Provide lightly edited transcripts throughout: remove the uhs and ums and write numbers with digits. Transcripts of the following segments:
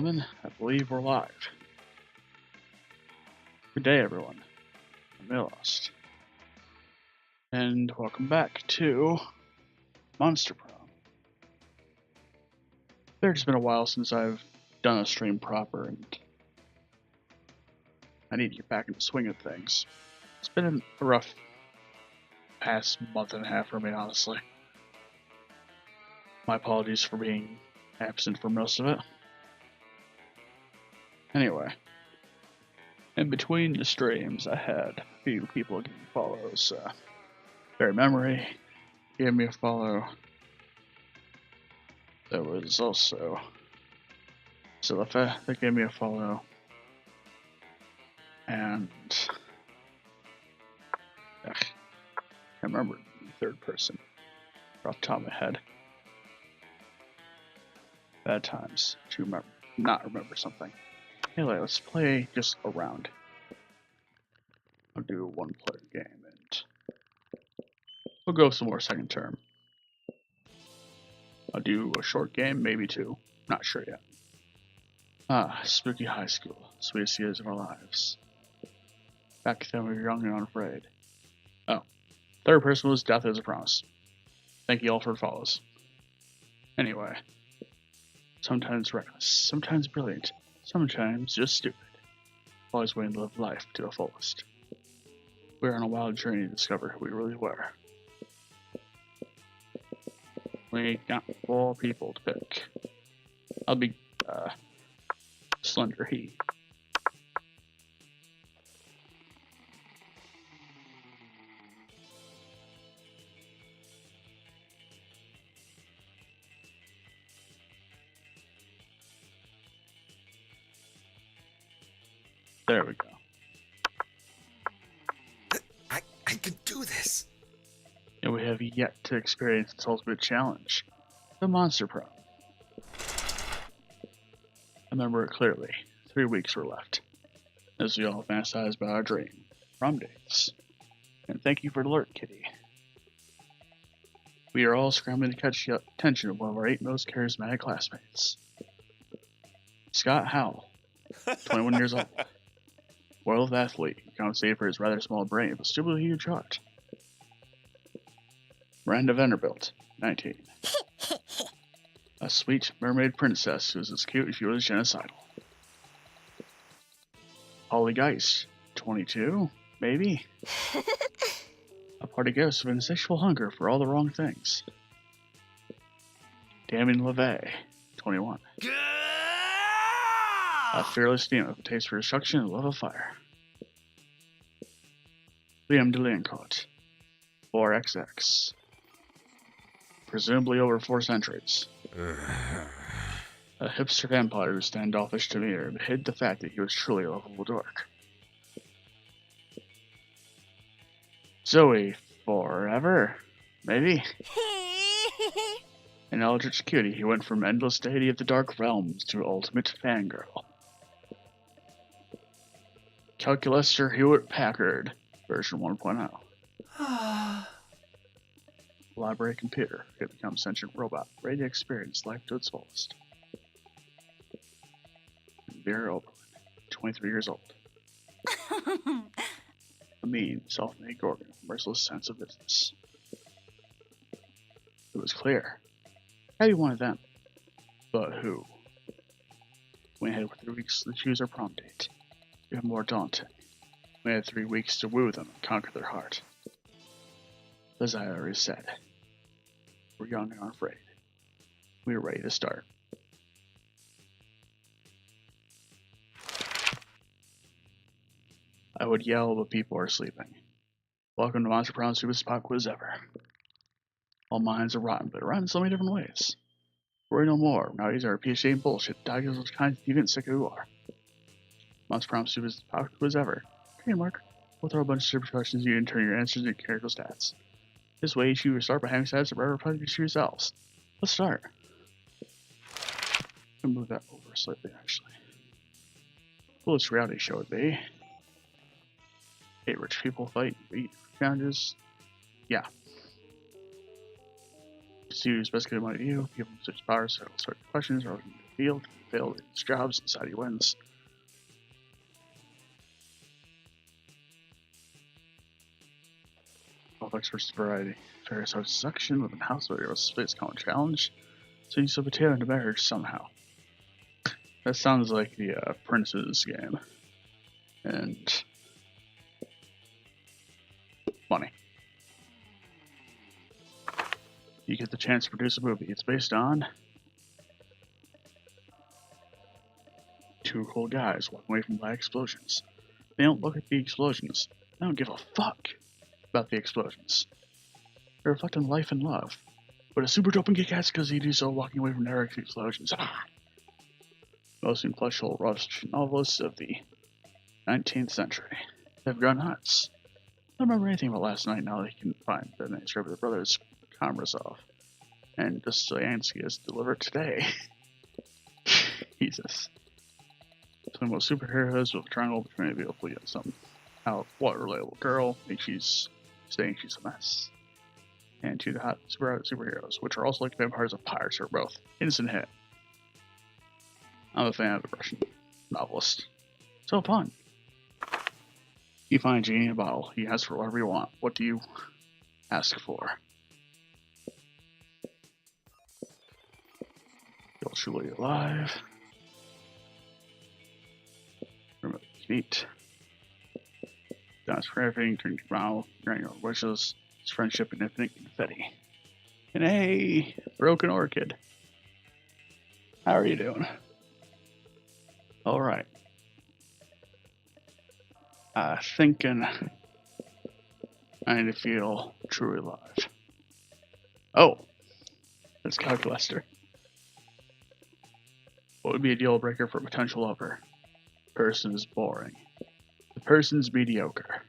gentlemen, I believe we're live. Good day, everyone. I'm Lost. And welcome back to Monster Prom. It's been a while since I've done a stream proper, and I need to get back in the swing of things. It's been a rough past month and a half for me, honestly. My apologies for being absent for most of it. Anyway, in between the streams, I had a few people give me follows. Barry Memory gave me a follow. There was also Silifa that gave me a follow. And I can't remember the third person off the top of my head. Bad times to not remember something. Anyway, let's play just a round. I'll do a one-player game, and we'll go some more second term. I'll do a short game, maybe two. Not sure yet. Spooky high school, sweetest years of our lives. Back then we were young and unafraid. Oh, third person was Death as a Promise. Thank you all for the follows. Anyway, sometimes reckless, sometimes brilliant, sometimes just stupid. Always waiting to live life to the fullest. We're on a wild journey to discover who we really were. We got 4 people to pick. I'll be, Slender He. There we go. I can do this. And we have yet to experience its ultimate challenge, the Monster Prom. I remember it clearly. 3 weeks were left, as we all fantasized about our dream, prom dates. And thank you for the alert, Kitty. We are all scrambling to catch the attention of one of our 8 most charismatic classmates. Scott Howell, 21 years old. World athlete, compensated for his rather small brain, but stupidly huge heart. Miranda Vanderbilt, 19. A sweet mermaid princess who is as cute as she was genocidal. Holly Geist, 22, maybe? A party ghost with insatiable hunger for all the wrong things. Damien LeVay, 21. A fearless demon with a taste for destruction and love of fire. Liam DeLeoncourt, 4XX. Presumably over 4 centuries. A hipster vampire whose standoffish demeanor hid the fact that he was truly a lovable dork. Zoe, forever? Maybe? An eldritch cutie who went from endless deity of the dark realms to ultimate fangirl. Calculaster Hewitt-Packard, version 1.0. Library computer could become sentient robot, ready to experience life to its fullest. Vera Oberlin, 23 years old. A mean, self-made Gorgon with a merciless sense of business. It was clear. Had be one of them. But who? We had 3 weeks to choose our prom date. Even more daunting. We had 3 weeks to woo them and conquer their heart. As I already said, we're young and unafraid. We are ready to start. I would yell, but people are sleeping. Welcome to Monster Prom Stupidest Pop Quiz Ever. All minds are rotten, but rotten in so many different ways. Worry no more. Nowadays are PhD in bullshit. Diagnose those kinds of deviant sick who are. Monster Prom Stupidest Pop Quiz Ever. Okay, Mark. We'll throw a bunch of stupid questions you can turn your answers into character stats. This way, you start by having stats that forever to yourselves. Let's start. I'll move that over slightly, actually. Coolest reality show would be 8 rich people fight, beat challenges. Yeah. See who's best good money to you. Give them such powers, so start questions, or field, failed his jobs, inside he wins. Complex versus variety. Various host section within house where was space common challenge. So you sub potato into marriage somehow. That sounds like the Prince's game. And money. You get the chance to produce a movie. It's based on two cool guys walking away from black explosions. They don't look at the explosions. They don't give a fuck about the explosions. They're reflecting life and love. But a super dope and kick-ass because you do so walking away from direct explosions. Most influential Russian novelists of the 19th century. They've gone nuts. I don't remember anything about last night now that he can find the manuscript of the brothers Karamazov. And Dostoevsky is delivered today. Jesus. Talking about superheroes with a triangle between a beautiful yet some how what relatable girl thinks she's saying she's a mess. And two hot superheroes, which are also like vampires of pirates, are both instant hit. I'm a fan of the Russian novelist. So fun. You find a genie in a bottle. You ask for whatever you want. What do you ask for? You'll truly alive. Remove meat. Dance for everything. Turn your mouth. Grant your wishes. It's friendship and infinite confetti. And hey, broken orchid. How are you doing? Alright. Thinking I need to feel truly alive. Oh, that's Calculaster. What would be a deal breaker for a potential lover? The person is boring. The person's mediocre.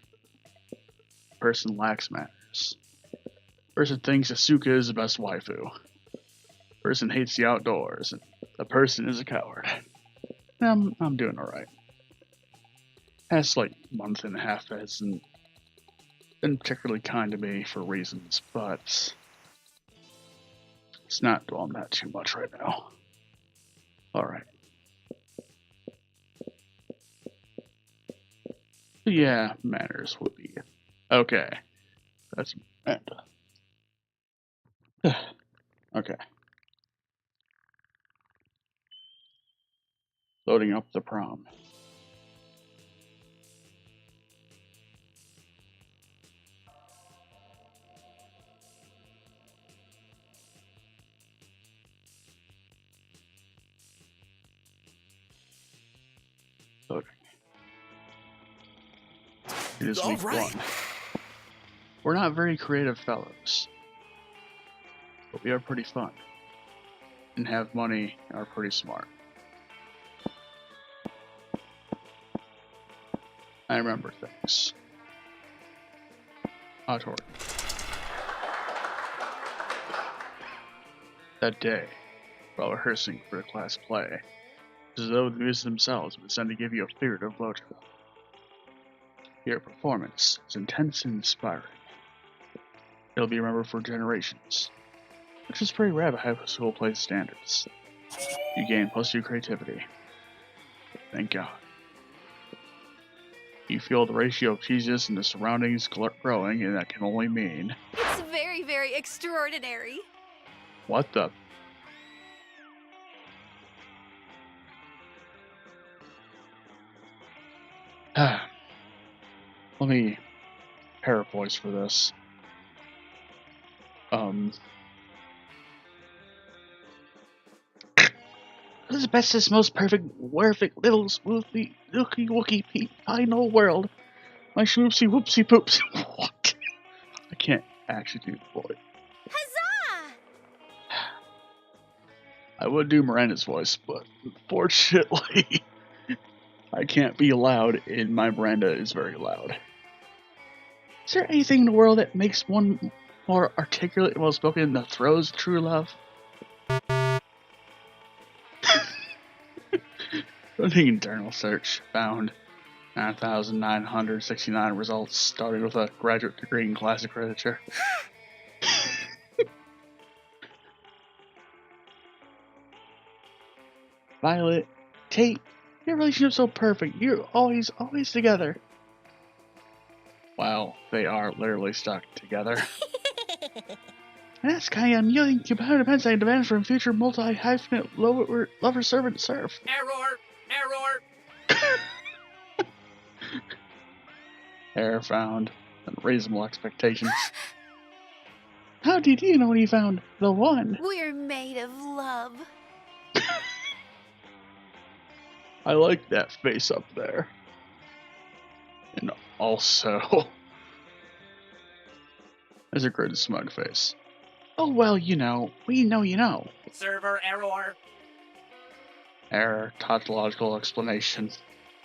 The person lacks manners. The person thinks Asuka is the best waifu. The person hates the outdoors. And the person is a coward. I'm doing alright. Past like month and a half hasn't been particularly kind to me for reasons, but it's not dwelling that too much right now. Alright. Yeah, manners would be okay. That's okay. Loading up the prom. Loading. It is week one. We're not very creative fellows, but we are pretty fun, and have money and are pretty smart. I remember things. Auditorium. That day, while rehearsing for the class play, it was as though the musicians themselves were sent to give you a figurative blowjob. Your performance is intense and inspiring. It'll be remembered for generations, which is pretty rare by high school play standards. You gain plus your creativity. Thank God. You feel the ratio of Jesus and the surroundings growing, and that can only mean... It's very, very extraordinary. What the... Let me pair a voice for this. This is the bestest, most perfect little smoothie looky wookie pie in the whole world. My schmoopsie whoopsie poops. What? I can't actually do the voice. Huzzah! I would do Miranda's voice, but unfortunately, I can't be loud, and my Miranda is very loud. Is there anything in the world that makes one more articulate and well-spoken that throws true love? Running internal search found 9,969 results, starting with a graduate degree in classic literature. Violet, Tate, your relationship's so perfect. You're always together. Well, they are literally stuck together. That's kind of amusing. Compound depends on demand from future multi-hyphenate lover servant serf. Error! Error found. Unreasonable expectations. How did you know when you found the one? We're made of love. I like that face up there. And also, there's a great smug face. Oh, well, you know, we know you know. Server error. Error, tautological explanation.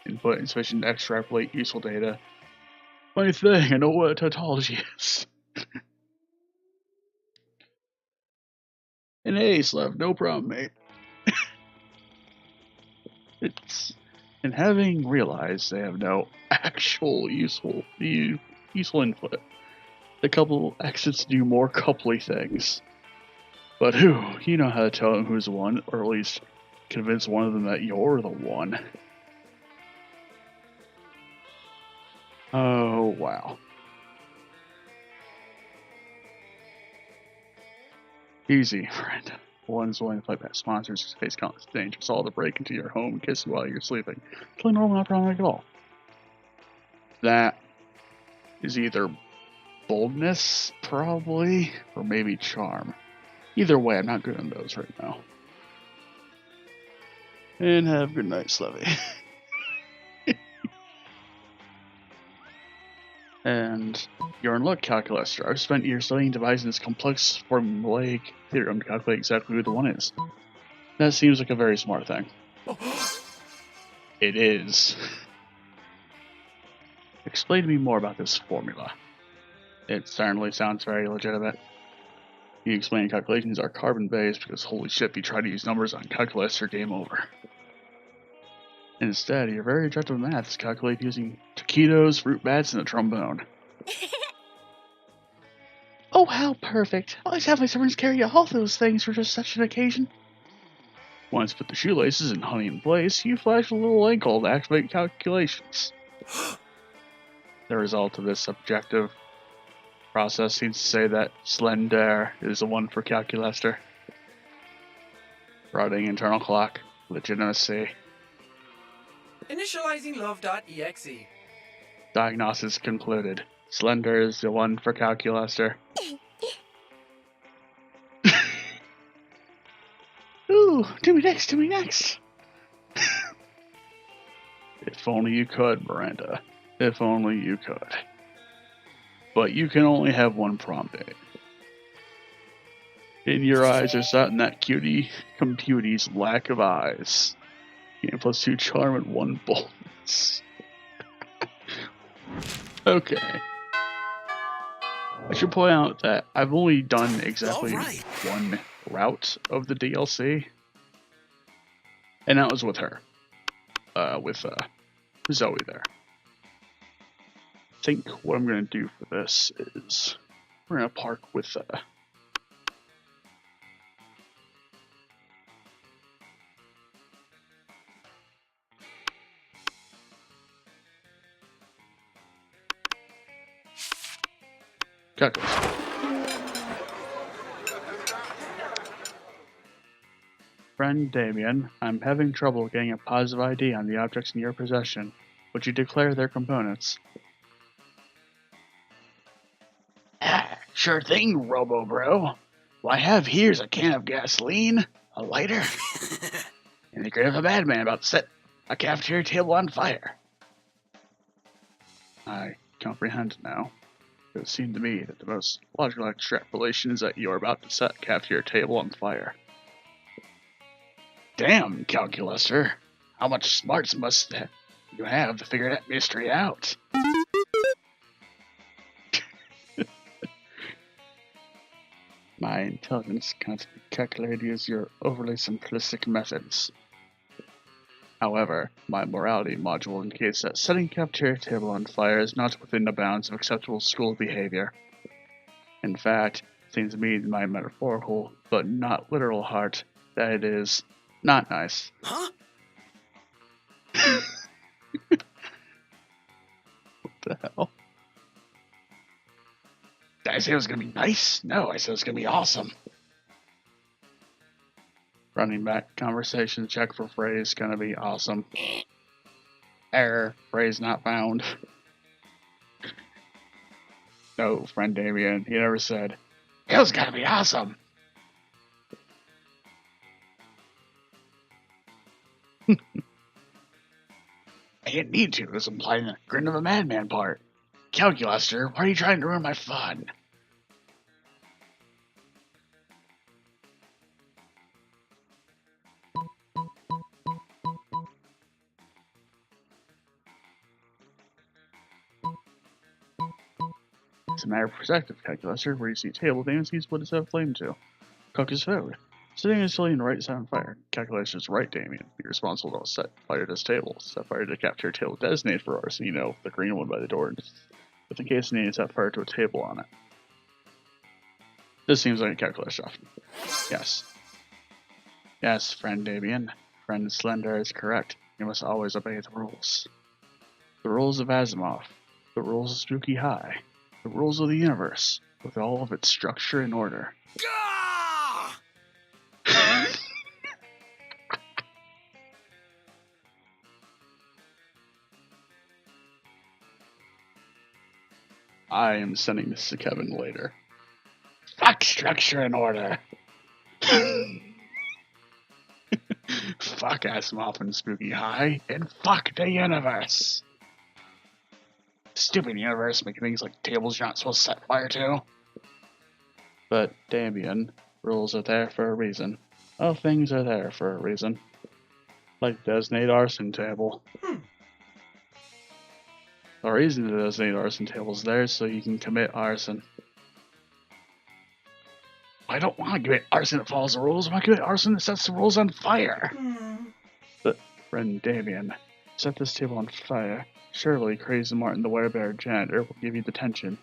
Input insufficient to extrapolate useful data. Funny thing, I know what a tautology is. An A, Slev, no problem, mate. And having realized they have no actual useful input, the couple exits do more coupley things. But you know how to tell them who's the one, or at least convince one of them that you're the one. Oh, wow. Easy, friend. One's willing to play past sponsors, face countless dangers, all to break into your home and kiss you while you're sleeping. Totally normal, not problematic at all. That is either boldness, probably, or maybe charm. Either way, I'm not good on those right now. And have a good night, Slevy. And you're in luck, Calculaster. I've spent years studying devising this complex formulaic theorem to calculate exactly who the one is. That seems like a very smart thing. It is. Explain to me more about this formula. It certainly sounds very legitimate. You explain calculations are carbon-based because holy shit, if you try to use numbers on Calculator, game over. Instead, your very objective math is calculated using taquitos, fruit bats, and a trombone. Oh, how perfect. I always have my servants carry all those things for just such an occasion. Once put the shoelaces and honey in place, you flash a little ankle to activate calculations. The result of this objective process seems to say that Slender is the one for Calculaster. Routing internal clock, legitimacy. Initializing love.exe. Diagnosis concluded. Slender is the one for Calculaster. Ooh, do me next. If only you could, Miranda. If only you could. But you can only have one prom date. In your eyes are set in that cutie computie's lack of eyes. Gain +2 charm and 1 boldness. Okay. I should point out that I've only done exactly one route of the DLC. And that was with her. With Zoe there. I think what I'm going to do for this is we're going to park with Calculus. Friend Damien, I'm having trouble getting a positive ID on the objects in your possession. Would you declare their components? Sure thing, Robo-Bro. What I have here's a can of gasoline, a lighter, and the grin of a madman about to set a cafeteria table on fire. I comprehend now. It seemed to me that the most logical extrapolation is that you are about to set a cafeteria table on fire. Damn, Calculaster. How much smarts must you have to figure that mystery out? My intelligence can't be calculated using your overly simplistic methods. However, my morality module indicates that setting a cafeteria table on fire is not within the bounds of acceptable school behavior. In fact, it seems to me in my metaphorical, but not literal heart, that it is Not nice. Huh? What the hell? Did I say it was gonna be nice? No, I said it was gonna be awesome. Running back conversation check for phrase gonna be awesome. Error, phrase not found. No, friend Damien, he never said, it was gonna be awesome. I didn't need to, it was implying the grin of a madman part. Calculaster, why are you trying to ruin my fun? It's a matter of perspective, Calculaster, where you see a table, Damien sees what it's a flame to. Cook his food. Sitting instantly in the right side on fire. Calculation's right, Damien. Be responsible to set fire to this table. Set fire to the cafeteria table designated for arson, you know, the green one by the door. With in case you need to set fire to a table on it. This seems like a calculation option. Yes. Yes, friend Damien. Friend Slender is correct. You must always obey the rules. The rules of Asimov. The rules of Spooky High. The rules of the universe. With all of its structure and order. Gah! I am sending this to Kevin later. Fuck structure and order. Fuck Asimov and Spooky High, and fuck the universe. Stupid universe making things like tables you're not supposed to set fire to. But Damien, rules are there for a reason. All things are there for a reason. Like the designate arson table. The reason the designate arson table is there is so you can commit arson. I don't want to commit arson that follows the rules. I want to commit arson that sets the rules on fire. But, friend Damien, set this table on fire. Surely Crazy Martin the Werebear janitor will give you detention.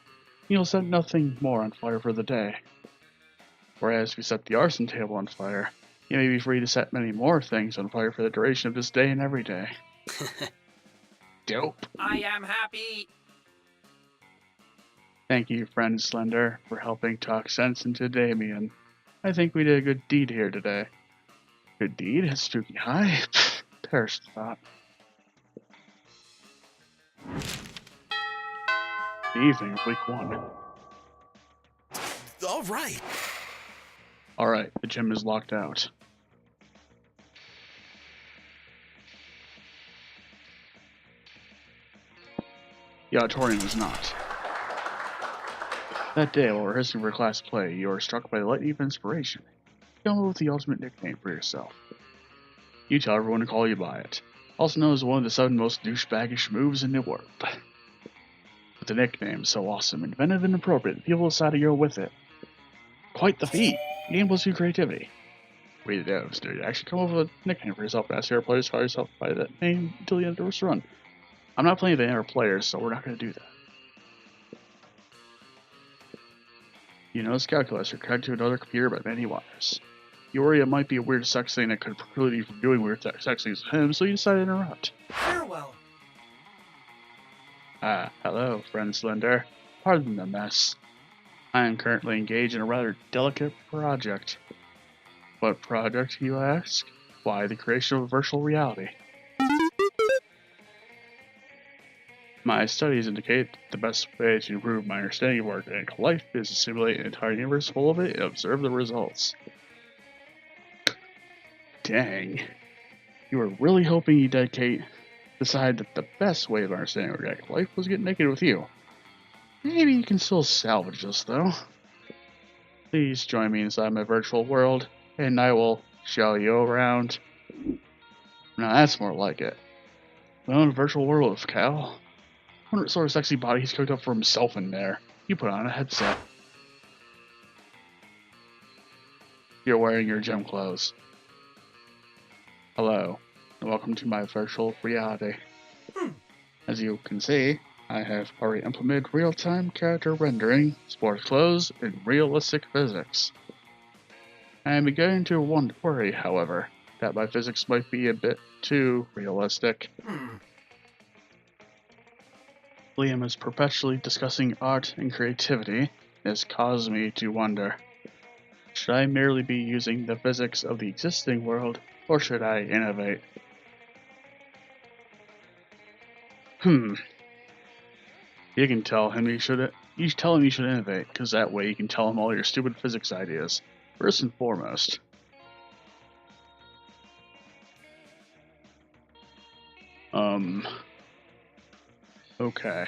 You'll set nothing more on fire for the day. Whereas if you set the arson table on fire, you may be free to set many more things on fire for the duration of this day and every day. Dope. I am happy. Thank you, friend Slender, for helping talk sense into Damien. I think we did a good deed here today. Good deed? At Spooky High? Perish the thought. The evening of week 1. All right. Alright, the gym is locked out. The auditorium is not. That day, while rehearsing for class play, you are struck by the lightning of inspiration. You come up with the ultimate nickname for yourself. You tell everyone to call you by it. Also known as one of the 7 most douchebaggish moves in the world. With the nickname so awesome, inventive, and appropriate, people decide to go with it. Quite the feat! The game plus your creativity. We the devs did actually come up with a nickname for yourself and ask your players to call yourself by that name until the end of the first run. I'm not playing with any other players, so we're not going to do that. You notice Calculator connected to another computer by many wires. You worry it might be a weird sex thing that could preclude you from doing weird sex things with him, so you decide to interrupt. Farewell. Hello, friend Slender. Pardon the mess. I am currently engaged in a rather delicate project. What project, you ask? Why, the creation of a virtual reality. My studies indicate that the best way to improve my understanding of organic life is to simulate an entire universe full of it and observe the results. Dang. You were really hoping you'd decide that the best way of understanding organic life was to get naked with you. Maybe you can still salvage this, though. Please join me inside my virtual world, and I will show you around. Now that's more like it. My own virtual world of Cal. I wonder what sort of sexy body he's cooked up for himself in there. You put on a headset. You're wearing your gym clothes. Hello, and welcome to my virtual reality. As you can see, I have already implemented real-time character rendering, sports clothes, and realistic physics. I am beginning to worry, however. that my physics might be a bit too realistic. Liam is perpetually discussing art and creativity has caused me to wonder, should I merely be using the physics of the existing world, or should I innovate? You can tell him you should innovate, because that way you can tell him all your stupid physics ideas, first and foremost. Okay.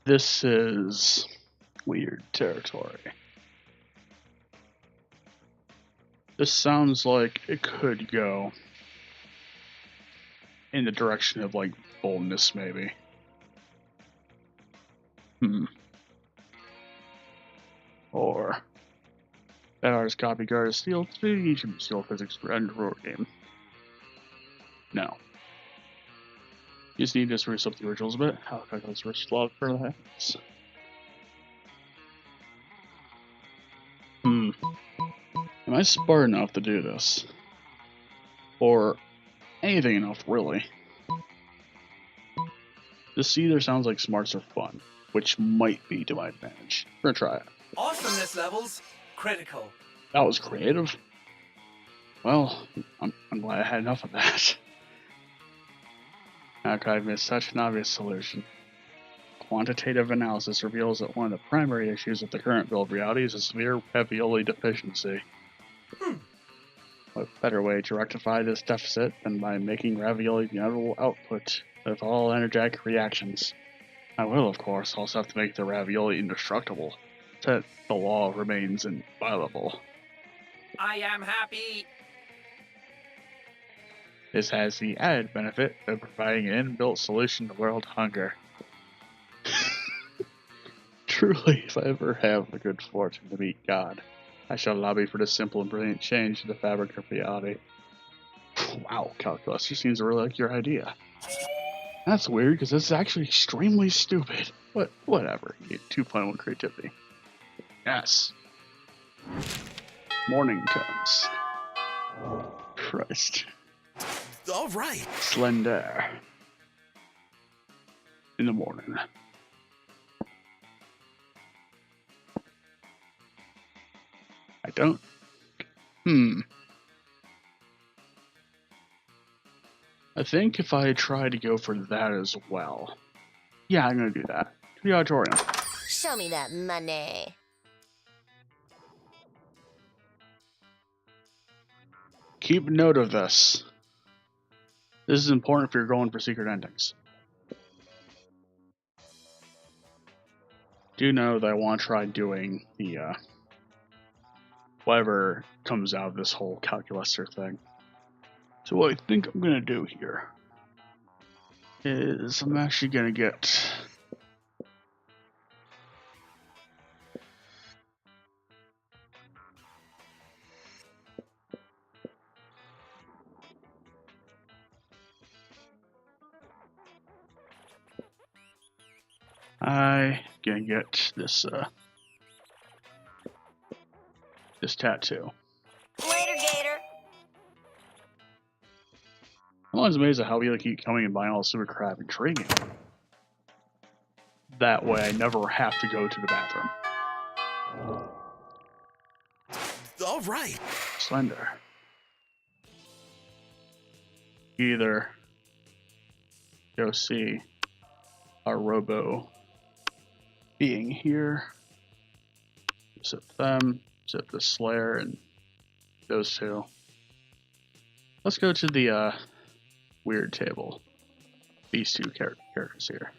This is weird territory. This sounds like it could go in the direction of, like, boldness, maybe. Or that artist copy guard is steal physics for end roar game. No. You just need to spruce up the originals a bit. How calculus rich love for that? Am I smart enough to do this? Or anything enough, really? This either sounds like smarts are fun, which might be to my advantage. We're gonna try it. Awesomeness levels critical. That was creative. Well, I'm glad I had enough of that. How could I miss such an obvious solution? Quantitative analysis reveals that one of the primary issues with the current build reality is a severe ravioli deficiency. What better way to rectify this deficit than by making ravioli the inevitable output of all energetic reactions? I will, of course, also have to make the ravioli indestructible, so that the law remains inviolable. I am happy. This has the added benefit of providing an inbuilt solution to world hunger. Truly, if I ever have the good fortune to meet God, I shall lobby for this simple and brilliant change in the fabric of reality. Wow, calculus, she seems to really like your idea. That's weird, because it's actually extremely stupid. But whatever, you get 2.1 creativity. Yes. Morning comes. Christ. All right. Slender. In the morning. I don't. I think if I try to go for that as well. Yeah, I'm gonna do that. To the auditorium. Show me that money. Keep note of this. This is important if you're going for secret endings. Do know that I want to try doing the whatever comes out of this whole calculuster thing. So what I think I'm gonna do here is I'm actually gonna get this tattoo. Later, Gator. I'm always amazed at how people keep coming and buying all the super crap and trading it. That way I never have to go to the bathroom. All right. Slender. Either go see our robo being here, zip them, zip the Slayer, and those two. Let's go to the weird table. These two characters here.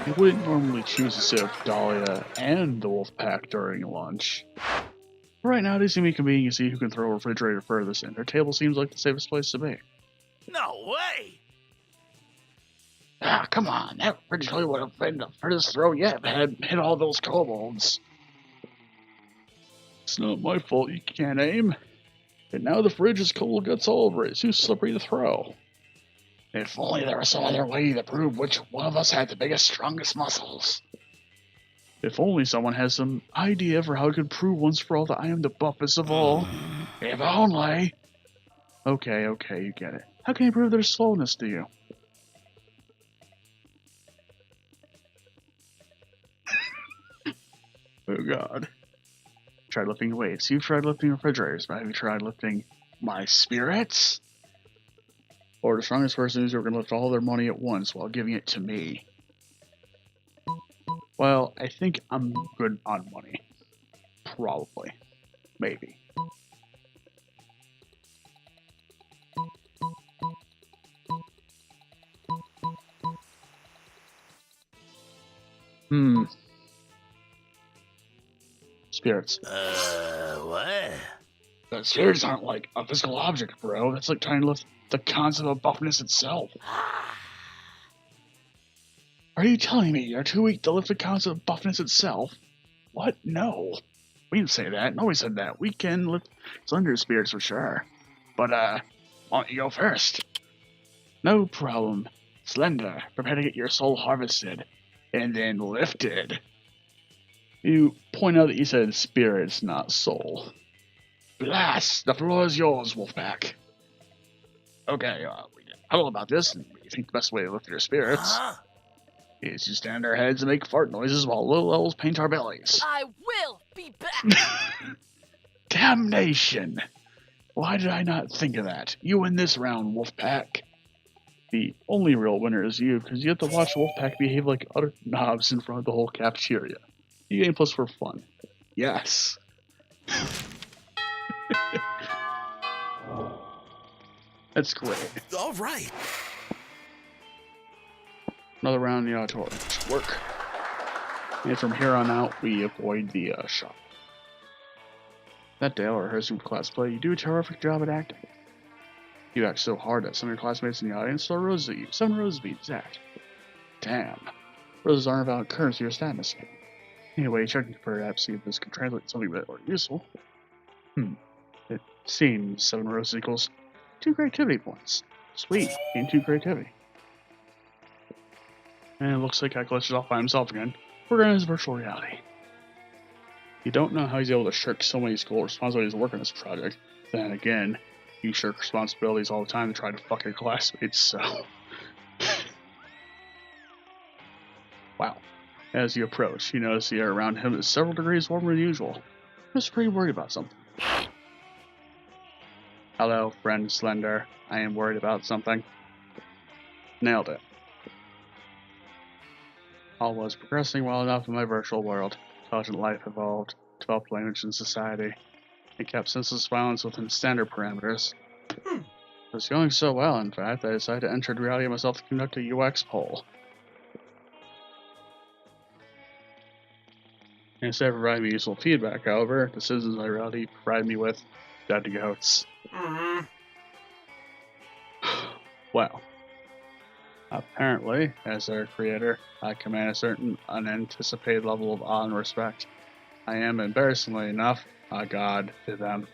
You wouldn't normally choose to sit with Dahlia and the wolf pack during lunch. But right now, they seem to be competing to see who can throw a refrigerator furthest in. Her table seems like the safest place to be. No way. Ah, come on, that refrigerator would have been the furthest throw yet if it had hit all those kobolds. It's not my fault you can't aim. And now the fridge has cold guts all over it. It's too slippery to throw. If only there was some other way to prove which one of us had the biggest, strongest muscles. If only someone has some idea for how I could prove once for all that I am the buffest of all. If only. Okay, you get it. How can you prove their slowness to you? Oh god. Tried lifting weights. You've tried lifting refrigerators, but have you tried lifting my spirits? Or the strongest person who's ever going to lift all their money at once while giving it to me? Well, I think I'm good on money. Probably. Maybe. Spirits. What? But spirits aren't like a physical object, bro. That's like trying to lift the concept of buffness itself. Are you telling me you're too weak to lift the concept of buffness itself? What? No. We didn't say that. Nobody said that. We can lift slender spirits for sure. But, why don't you go first? No problem. Slender, prepare to get your soul harvested. And then lifted. You point out that you said spirits, not soul. Blast! The floor is yours, Wolfpack. Okay, we huddle about this, and we think the best way to lift your spirits is to stand our heads and make fart noises while little elves paint our bellies. I will be back! Damnation! Why did I not think of that? You win this round, Wolfpack. The only real winner is you, because you have to watch Wolfpack behave like utter knobs in front of the whole cafeteria. You gain plus for fun. Yes. That's great. All right. Another round in the auditorium. Work. And from here on out, we avoid the shop. That day, while rehearsing for class play, you do a terrific job at acting. You act so hard that some of your classmates in the audience throw roses at you. 7 roses be exact. Damn. Roses aren't a valid currency or status. Anyway, checking for app, see if this can translate to something that or useful. It seems 7 roses equals 2 creativity points. Sweet, gain 2 creativity. And it looks like Calculus is off by himself again. We're in his virtual reality. You don't know how he's able to shirk so many school responsibilities to work on this project. Then again, you shirk responsibilities all the time to try to fuck your classmates, so... Wow. As you approach, you notice the air around him is several degrees warmer than usual. He's pretty worried about something. Hello, friend Slender. I am worried about something. Nailed it. All was progressing well enough in my virtual world. Intelligent life evolved, developed language and society, and kept senseless violence within standard parameters. It was going so well, in fact, that I decided to enter the reality myself to conduct a UX poll. Instead of providing me useful feedback, however, the citizens of my reality provided me with dead goats. Well, apparently, as their creator, I command a certain unanticipated level of awe and respect. I am, embarrassingly enough, a god to them.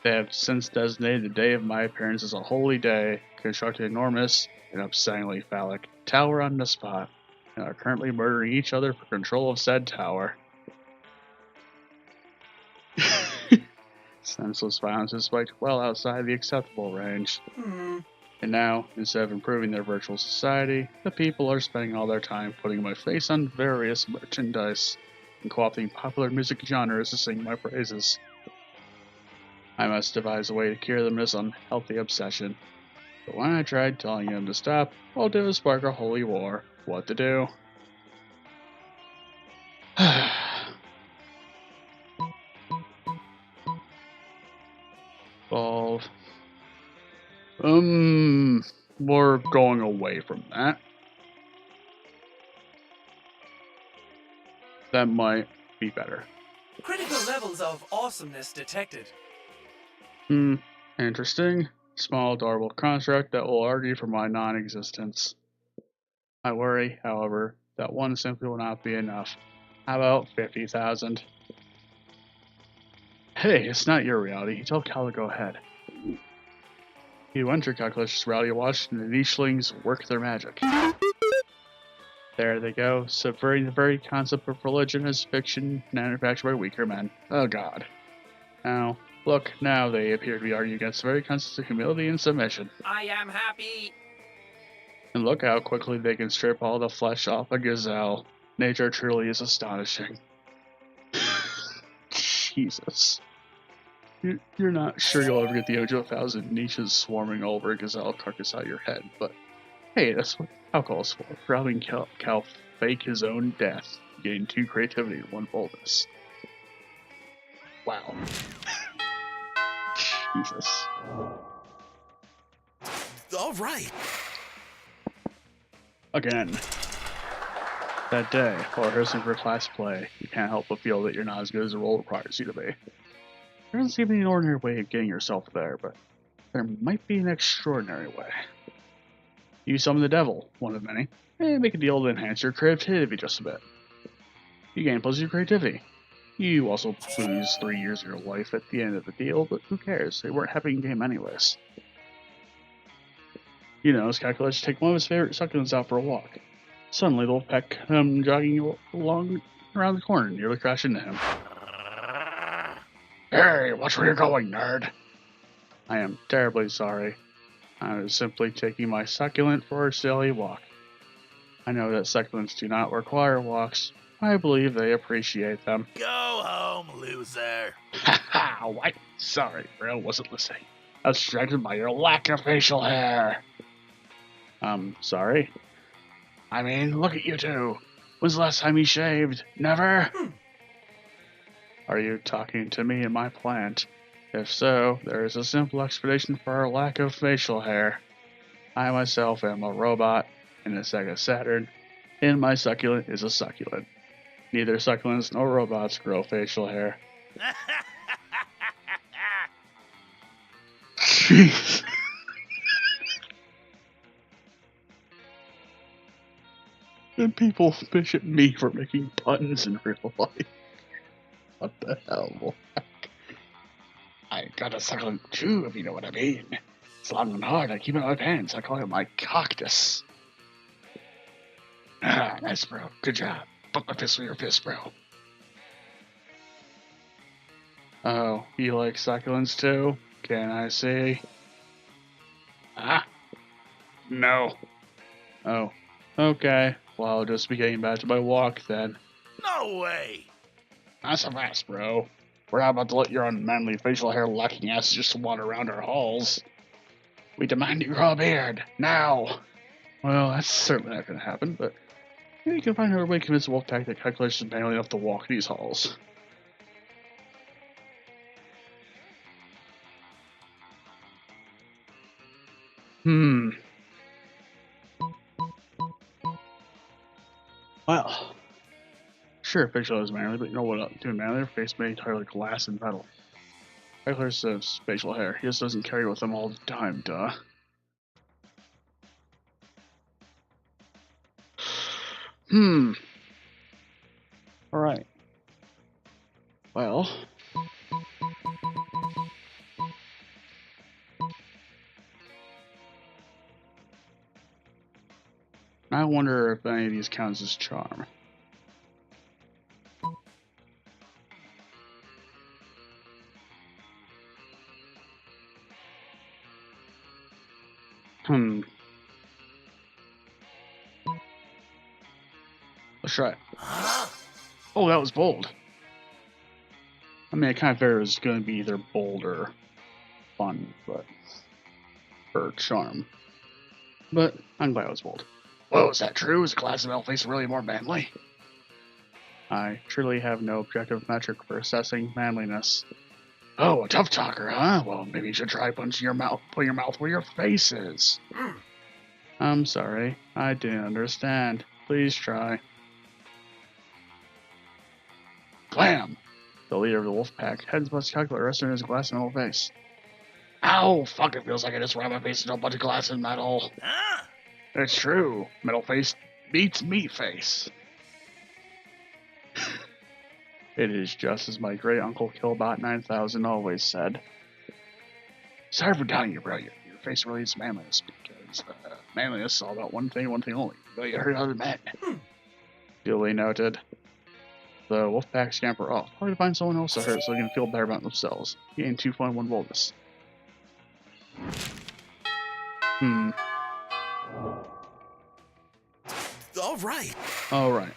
They have since designated the day of my appearance as a holy day, constructed an enormous and upsettingly phallic tower on the spot, and are currently murdering each other for control of said tower. Senseless violence is spiked well outside the acceptable range. And now, instead of improving their virtual society, the people are spending all their time putting my face on various merchandise and co-opting popular music genres to sing my praises. I must devise a way to cure them this unhealthy obsession. But when I tried telling them to stop, all did was spark a holy war. What to do? Evolve. We're going away from that. That might be better. Critical levels of awesomeness detected. Interesting. Small, adorable construct that will argue for my non-existence. I worry, however, that one simply will not be enough. How about 50,000? Hey, it's not your reality. Tell Cal to go ahead. You enter Calculus' reality watch and the Nishlings work their magic. There they go, subverting the very concept of religion as fiction manufactured by weaker men. Oh god. Now, look, now they appear to be arguing against the very concept of humility and submission. I am happy. And look how quickly they can strip all the flesh off a gazelle. Nature truly is astonishing. Jesus. You're not sure you'll ever get the image of 1,000 niches swarming over a gazelle carcass out of your head, but hey, that's what alcohol's for helping cow fake his own death, getting two creativity in one boldness. Wow. Jesus. All right. Again. That day, while rehearsing for class play, you can't help but feel that you're not as good as the role requires you to be. There doesn't seem to be an ordinary way of getting yourself there, but there might be an extraordinary way. You summon the devil, one of many, and make a deal to enhance your creativity just a bit. You gain plus your creativity. You also lose 3 years of your life at the end of the deal, but who cares? They weren't having a game anyways. You know, his calculator take one of his favorite succulents out for a walk. Suddenly, the wolf pack come jogging along around the corner, nearly crash into him. Hey, watch where you're going, nerd! I am terribly sorry. I was simply taking my succulent for a silly walk. I know that succulents do not require walks. I believe they appreciate them. Go home, loser. Haha, what? Sorry, bro, wasn't listening. I was distracted by your lack of facial hair. Sorry? I mean, look at you two. When's the last time you shaved? Never? Are you talking to me and my plant? If so, there is a simple explanation for our lack of facial hair. I myself am a robot in a Sega Saturn, and my succulent is a succulent. Neither succulents nor robots grow facial hair. Jeez. And people bitch at me for making puns in real life. What the hell? I got a succulent too, if you know what I mean. It's long and hard. I keep it in my pants. I call it my cactus. Ah, nice, bro. Good job. Put my fist with your fist, bro. Oh, you like succulents too? Can I see? Ah? No. Oh. Okay. Well, I'll just be getting back to my walk then. No way. Not so fast, bro. We're not about to let your unmanly facial hair lacking ass just wander around our halls. We demand you grow a beard, now! Well, that's certainly not gonna happen, but maybe you can find another way to convince the wolf pack that calculations is manly enough to walk these halls. Well, sure, facial is manly, but you know what? Doing manly, their face made entirely of glass and metal. Regular says facial hair. He just doesn't carry it with him all the time, duh. Alright. Well. I wonder if any of these counts as charm. Let's try it. Oh, that was bold. I mean, I kind of figured it was going to be either bold or fun, or charm. But I'm glad it was bold. Whoa, is that true? Is the class of Elf-Face really more manly? I truly have no objective metric for assessing manliness. Oh, a tough talker, huh? Well, maybe you should try putting your mouth where your face is. I'm sorry, I didn't understand. Please try. Blam! The leader of the wolf pack heads must calculate resting in his glass and metal face. Ow! Fuck, it feels like I just rammed my face into a bunch of glass and metal. Huh? It's true. Metal face beats meat face. It is just as my great uncle Killbot 9000 always said. Sorry for doubting you, bro. Your face really is manliness, because manliness is all about one thing only. But you hurt other men. Duly noted. The Wolfpack scamper off. Hard to find someone else to hurt so they can feel better about themselves. Gain 2.1 boldness. Alright.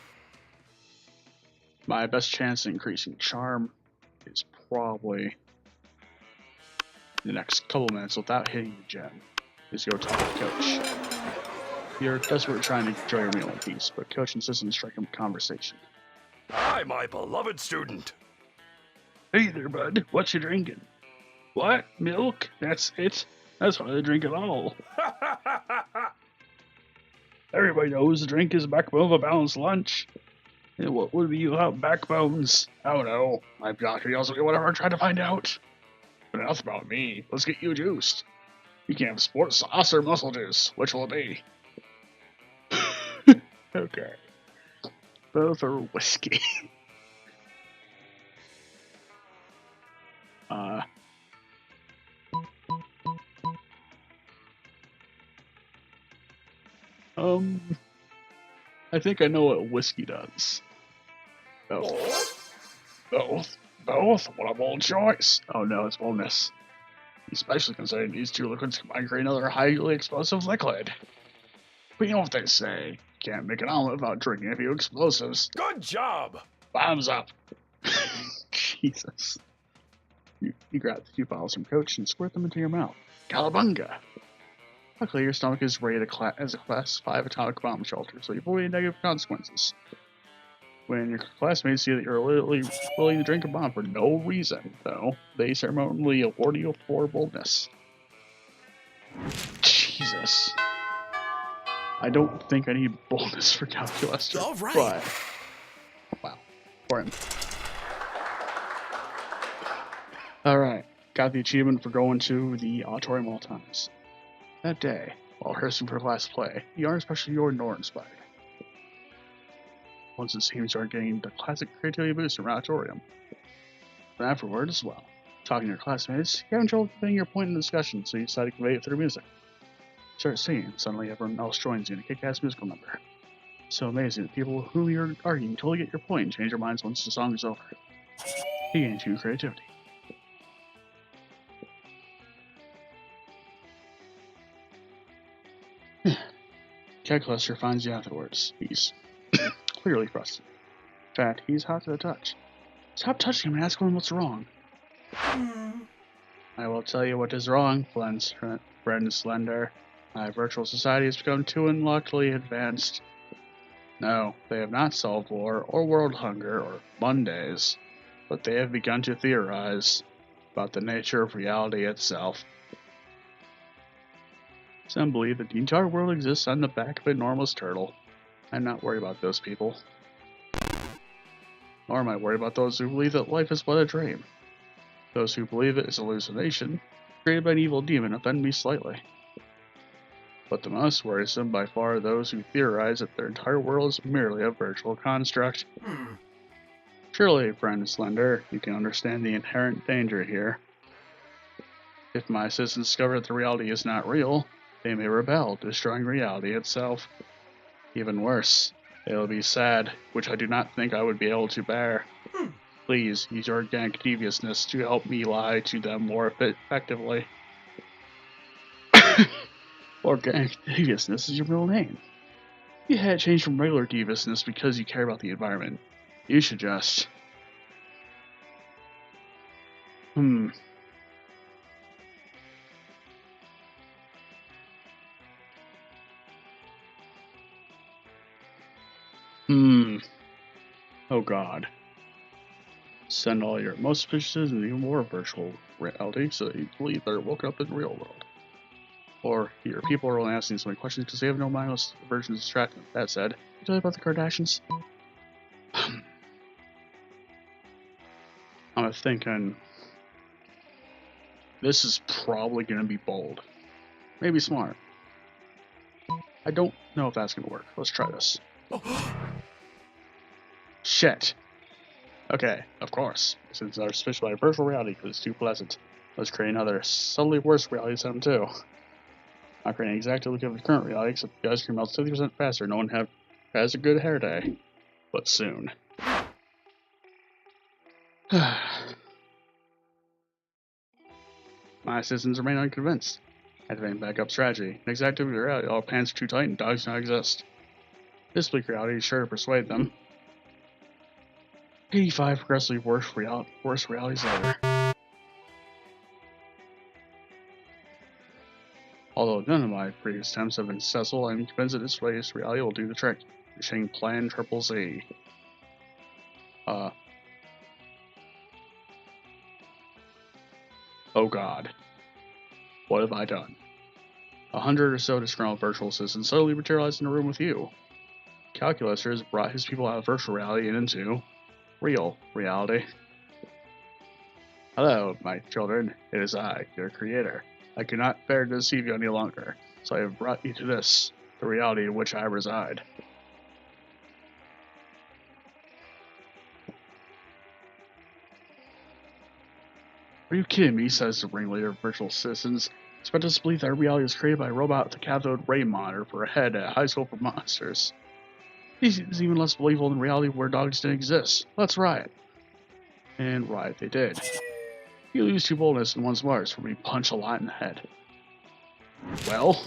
My best chance of increasing charm is probably the next couple minutes without hitting the gym. Is go talk to Coach. You're desperate trying to enjoy your meal in peace, but Coach insists on striking a conversation. Hi, my beloved student. Hey there, bud. What you drinking? What? Milk? That's it? That's why I drink it all. Everybody knows the drink is the backbone of a balanced lunch. And what would be without backbones? I don't know. My doctor yells at me whenever I try to find out. But enough about me. Let's get you juiced. You can have sports sauce or muscle juice. Which will it be? Okay. Both are whiskey. I think I know what whiskey does. Both. Both? What a bold choice. Oh no, it's boldness. Especially considering these two liquids combine create another highly explosive liquid. But you know what they say. Can't make an omelet without drinking a few explosives. Good job. Bottoms up. Jesus. You grab the few bottles from Coach and squirt them into your mouth. Calabunga! Luckily, your stomach is rated as a Class 5 atomic bomb shelter, so you avoid negative consequences. When your classmates see that you're literally willing to drink a bomb for no reason, though, they ceremonially award you for boldness. Jesus. I don't think I need boldness for calculus. All right. But, wow. For him. Alright. Got the achievement for going to the auditorium all times. That day, while rehearsing for class play, you aren't especially nor inspired. Once it seems you are getting the classic creativity boost from auditorium. But afterwards, well, talking to your classmates, you haven't trouble conveying your point in the discussion, so you decide to convey it through music. Start singing, suddenly everyone else joins you in a kick-ass musical number. So amazing that people with whom you're arguing totally get your point and change their minds once the song is over. You gain 2 creativity. Calculuster finds you afterwards. He's clearly frustrated. In fact, he's hot to the touch. Stop touching him and ask him what's wrong. I will tell you what is wrong, friend Slender. My virtual society has become too unluckily advanced. No, they have not solved war, or world hunger, or Mondays, but they have begun to theorize about the nature of reality itself. Some believe that the entire world exists on the back of an enormous turtle. I'm not worried about those people. Nor am I worried about those who believe that life is but a dream. Those who believe it is a hallucination, created by an evil demon, offend me slightly. But the most worrisome by far are those who theorize that their entire world is merely a virtual construct. Surely, friend Slender, you can understand the inherent danger here. If my assistants discover that the reality is not real, they may rebel, destroying reality itself. Even worse, they will be sad, which I do not think I would be able to bear. Please, use your organic deviousness to help me lie to them more effectively. Organic deviousness is your real name. You had it changed from regular deviousness because you care about the environment. You should just... Oh god. Send all your most suspicious and even more virtual reality so that you believe they're woken up in the real world. Or your people are only asking so many questions because they have no mindless versions of distracting. That said, can you tell you about the Kardashians? I'm thinking this is probably going to be bold. Maybe smart. I don't know if that's going to work. Let's try this. Shit. Okay, of course. Since our suspicion by virtual reality because it's too pleasant, let's create another subtly worse reality system too. Not creating exactly like the current reality, except the ice cream melts 50% faster. No one has a good hair day. but soon. My citizens remain unconvinced. Activating backup strategy. Next activity reality, all pants are too tight and dogs do not exist. This bleak reality is sure to persuade them. 85 progressively worse realities later. Although none of my previous attempts have been successful, I'm convinced that this latest reality will do the trick. Machine Plan Triple Z. Oh god. What have I done? 100 or so disgruntled virtual assistants suddenly materialized in a room with you. Calculator has brought his people out of virtual reality and into real reality. Hello, my children. It is I, your creator. I cannot bear to deceive you any longer, so I have brought you to this, the reality in which I reside. Are you kidding me? Says the ringleader of virtual citizens. Expect us to believe that our reality was created by a robot with a cathode ray monitor for a head at a high school for monsters. This is even less believable than reality where dogs didn't exist. Let's riot. And riot they did. You lose two boldness and one smarts for being punched a lot in the head. Well,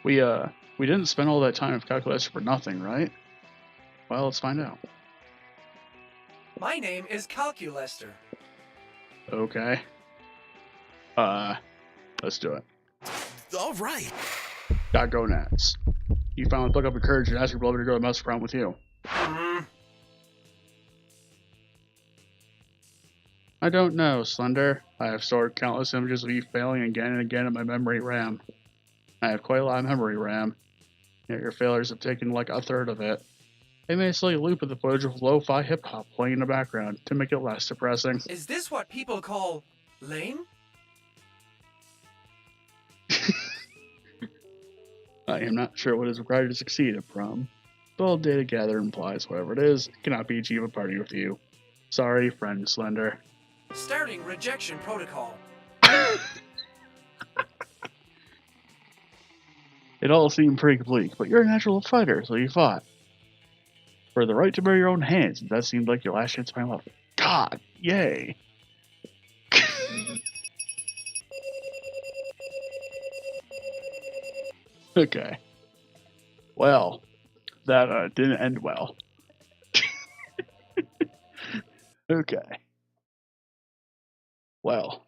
we didn't spend all that time with calculation for nothing, right? Well, let's find out. My name is Calculester. Okay. Let's do it. All right. Got gonads. You finally pluck up your courage and ask your beloved to go to mouse prom with you. I don't know, Slender. I have stored countless images of you failing again and again in my memory RAM. I have quite a lot of memory RAM. Yet your failures have taken like a third of it. They made a silly loop of the footage of lo-fi hip-hop playing in the background to make it less depressing. Is this what people call lame? I am not sure what is required to succeed at prom. But all data gathered implies whatever it is, it cannot be achieved at party with you. Sorry, friend Slender. Starting rejection protocol. It all seemed pretty bleak, but you're a natural fighter, so you fought. For the right to bear your own hands, that seemed like your last chance to find love. God, yay. Okay. Well, that didn't end well. Okay. Well.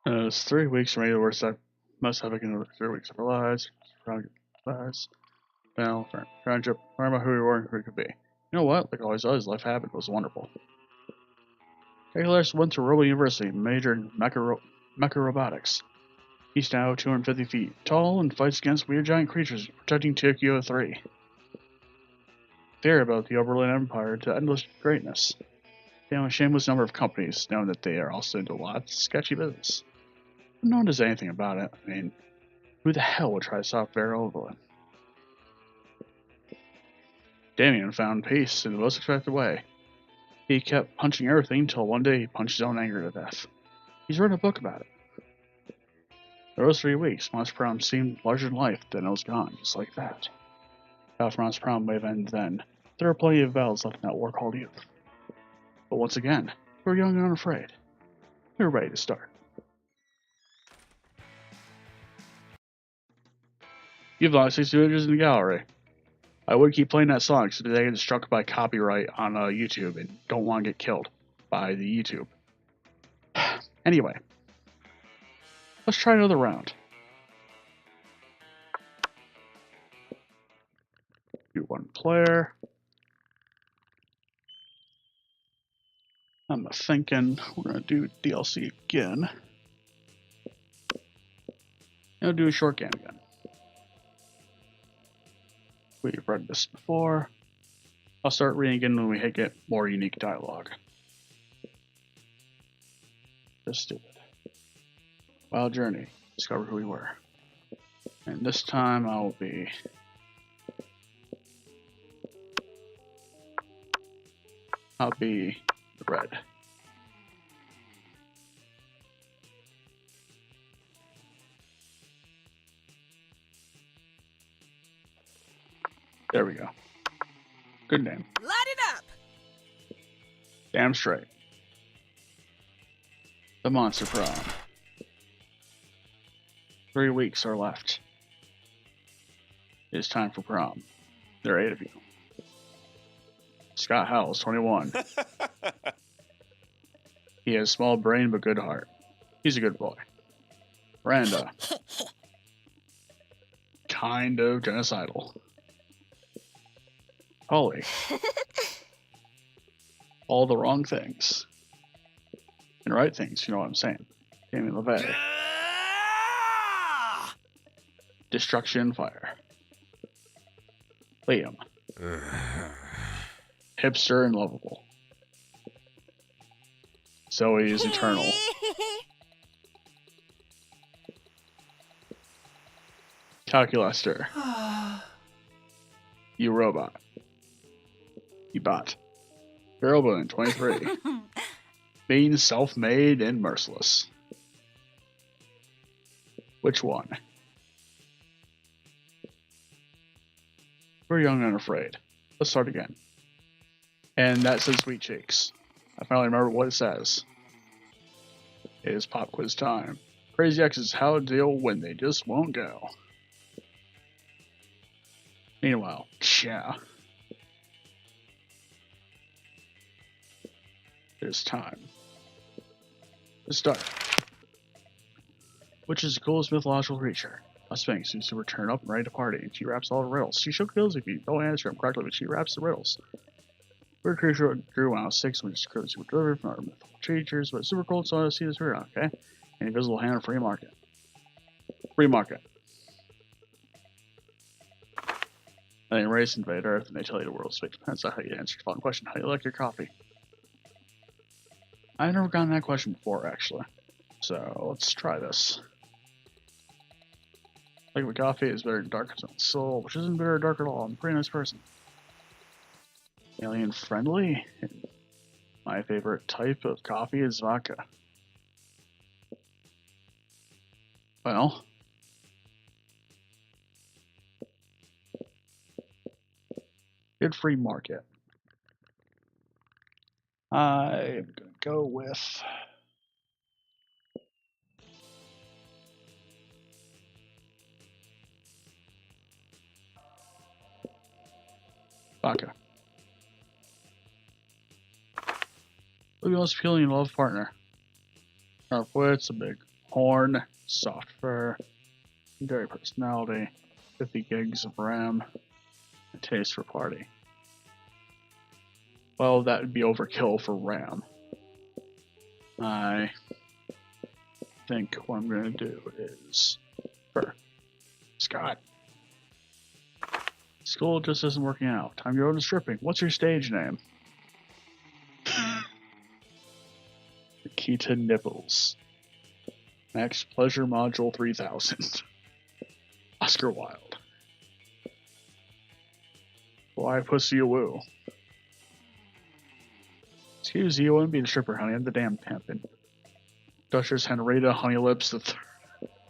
It's 3 weeks from the worst I must have in 3 weeks of our lives. Well, friendship, learn about who we were and who we could be. You know what? Like always does, life happened. It was wonderful. Calculus went to Robo University and majored in mecha-robotics. He's now 250 feet tall and fights against weird giant creatures protecting Tokyo 3. Fear about the Oberlin Empire to endless greatness. They own a shameless number of companies, knowing that they are also into lots of sketchy business. But no one does anything about it. I mean, who the hell would try to stop Vera Oberlin? Damien found peace in the most expected way. He kept punching everything until one day he punched his own anger to death. He's written a book about it. Those 3 weeks, Monster Prom seemed larger than life, then it was gone, just like that. After Monster Prom may have ended then, there are plenty of battles left in that war called youth. But once again, we were young and unafraid. We were ready to start. You've lost 60 images in the gallery. I would keep playing that song so that I get struck by copyright on YouTube and don't want to get killed by the YouTube. Anyway, let's try another round. Do one player. I'm thinking we're going to do DLC again. And I'll do a short game again. We've read this before. I'll start reading again when we get more unique dialogue. Just stupid. Wild Journey. Discover who we were. And this time I'll be... the red. There we go. Good name. Light it up. Damn straight. The Monster Prom. 3 weeks are left. It's time for prom. There are 8 of you. Scott Howell's 21. He has small brain but good heart. He's a good boy. Miranda. Kind of genocidal. Holly. All the wrong things. And right things, you know what I'm saying. Damien LeVay. Destruction and fire. Liam. Hipster and lovable. Zoe is eternal. Calculaster. You robot. You bot. Girlboon, 23. Being self-made and merciless. Which one? We're young and unafraid. Let's start again. And that says Sweet Cheeks. I finally remember what it says. It is pop quiz time. Crazy X's how to deal when they just won't go. Meanwhile, yeah. It's time to start. Which is the coolest mythological creature? A sphinx who's super turned up and ready to party, and she raps all the riddles. She shook kills if you don't answer them correctly, but she raps the riddles. Weird creature grew when I was 6, when it's clearly super delivered from our mythical creatures, but it's super cool, so I see this video, okay? An invisible hand on free market. Free market. And they race invade Earth, and they tell you the world's fate depends on how you answer the following question. How do you like your coffee? I've never gotten that question before, actually. So, let's try this. Like my coffee is better than dark soul, which isn't bitter or dark at all. I'm a pretty nice person. Alien friendly? My favorite type of coffee is vodka. Well. Good free market. I'm gonna go with vodka. Who's the most appealing love partner? Sharp wits, a big horn, soft fur, enduring personality, 50 gigs of RAM, and taste for party. Well, that would be overkill for RAM. I think what I'm going to do is for Scott. School just isn't working out. Time to go to stripping. What's your stage name? Nikita Nipples. Max Pleasure Module 3000. Oscar Wilde. Why pussy a woo? Excuse you, I wouldn't be a stripper, honey. I'm the damn pimpin'. Duchess Henrietta Honey Lips the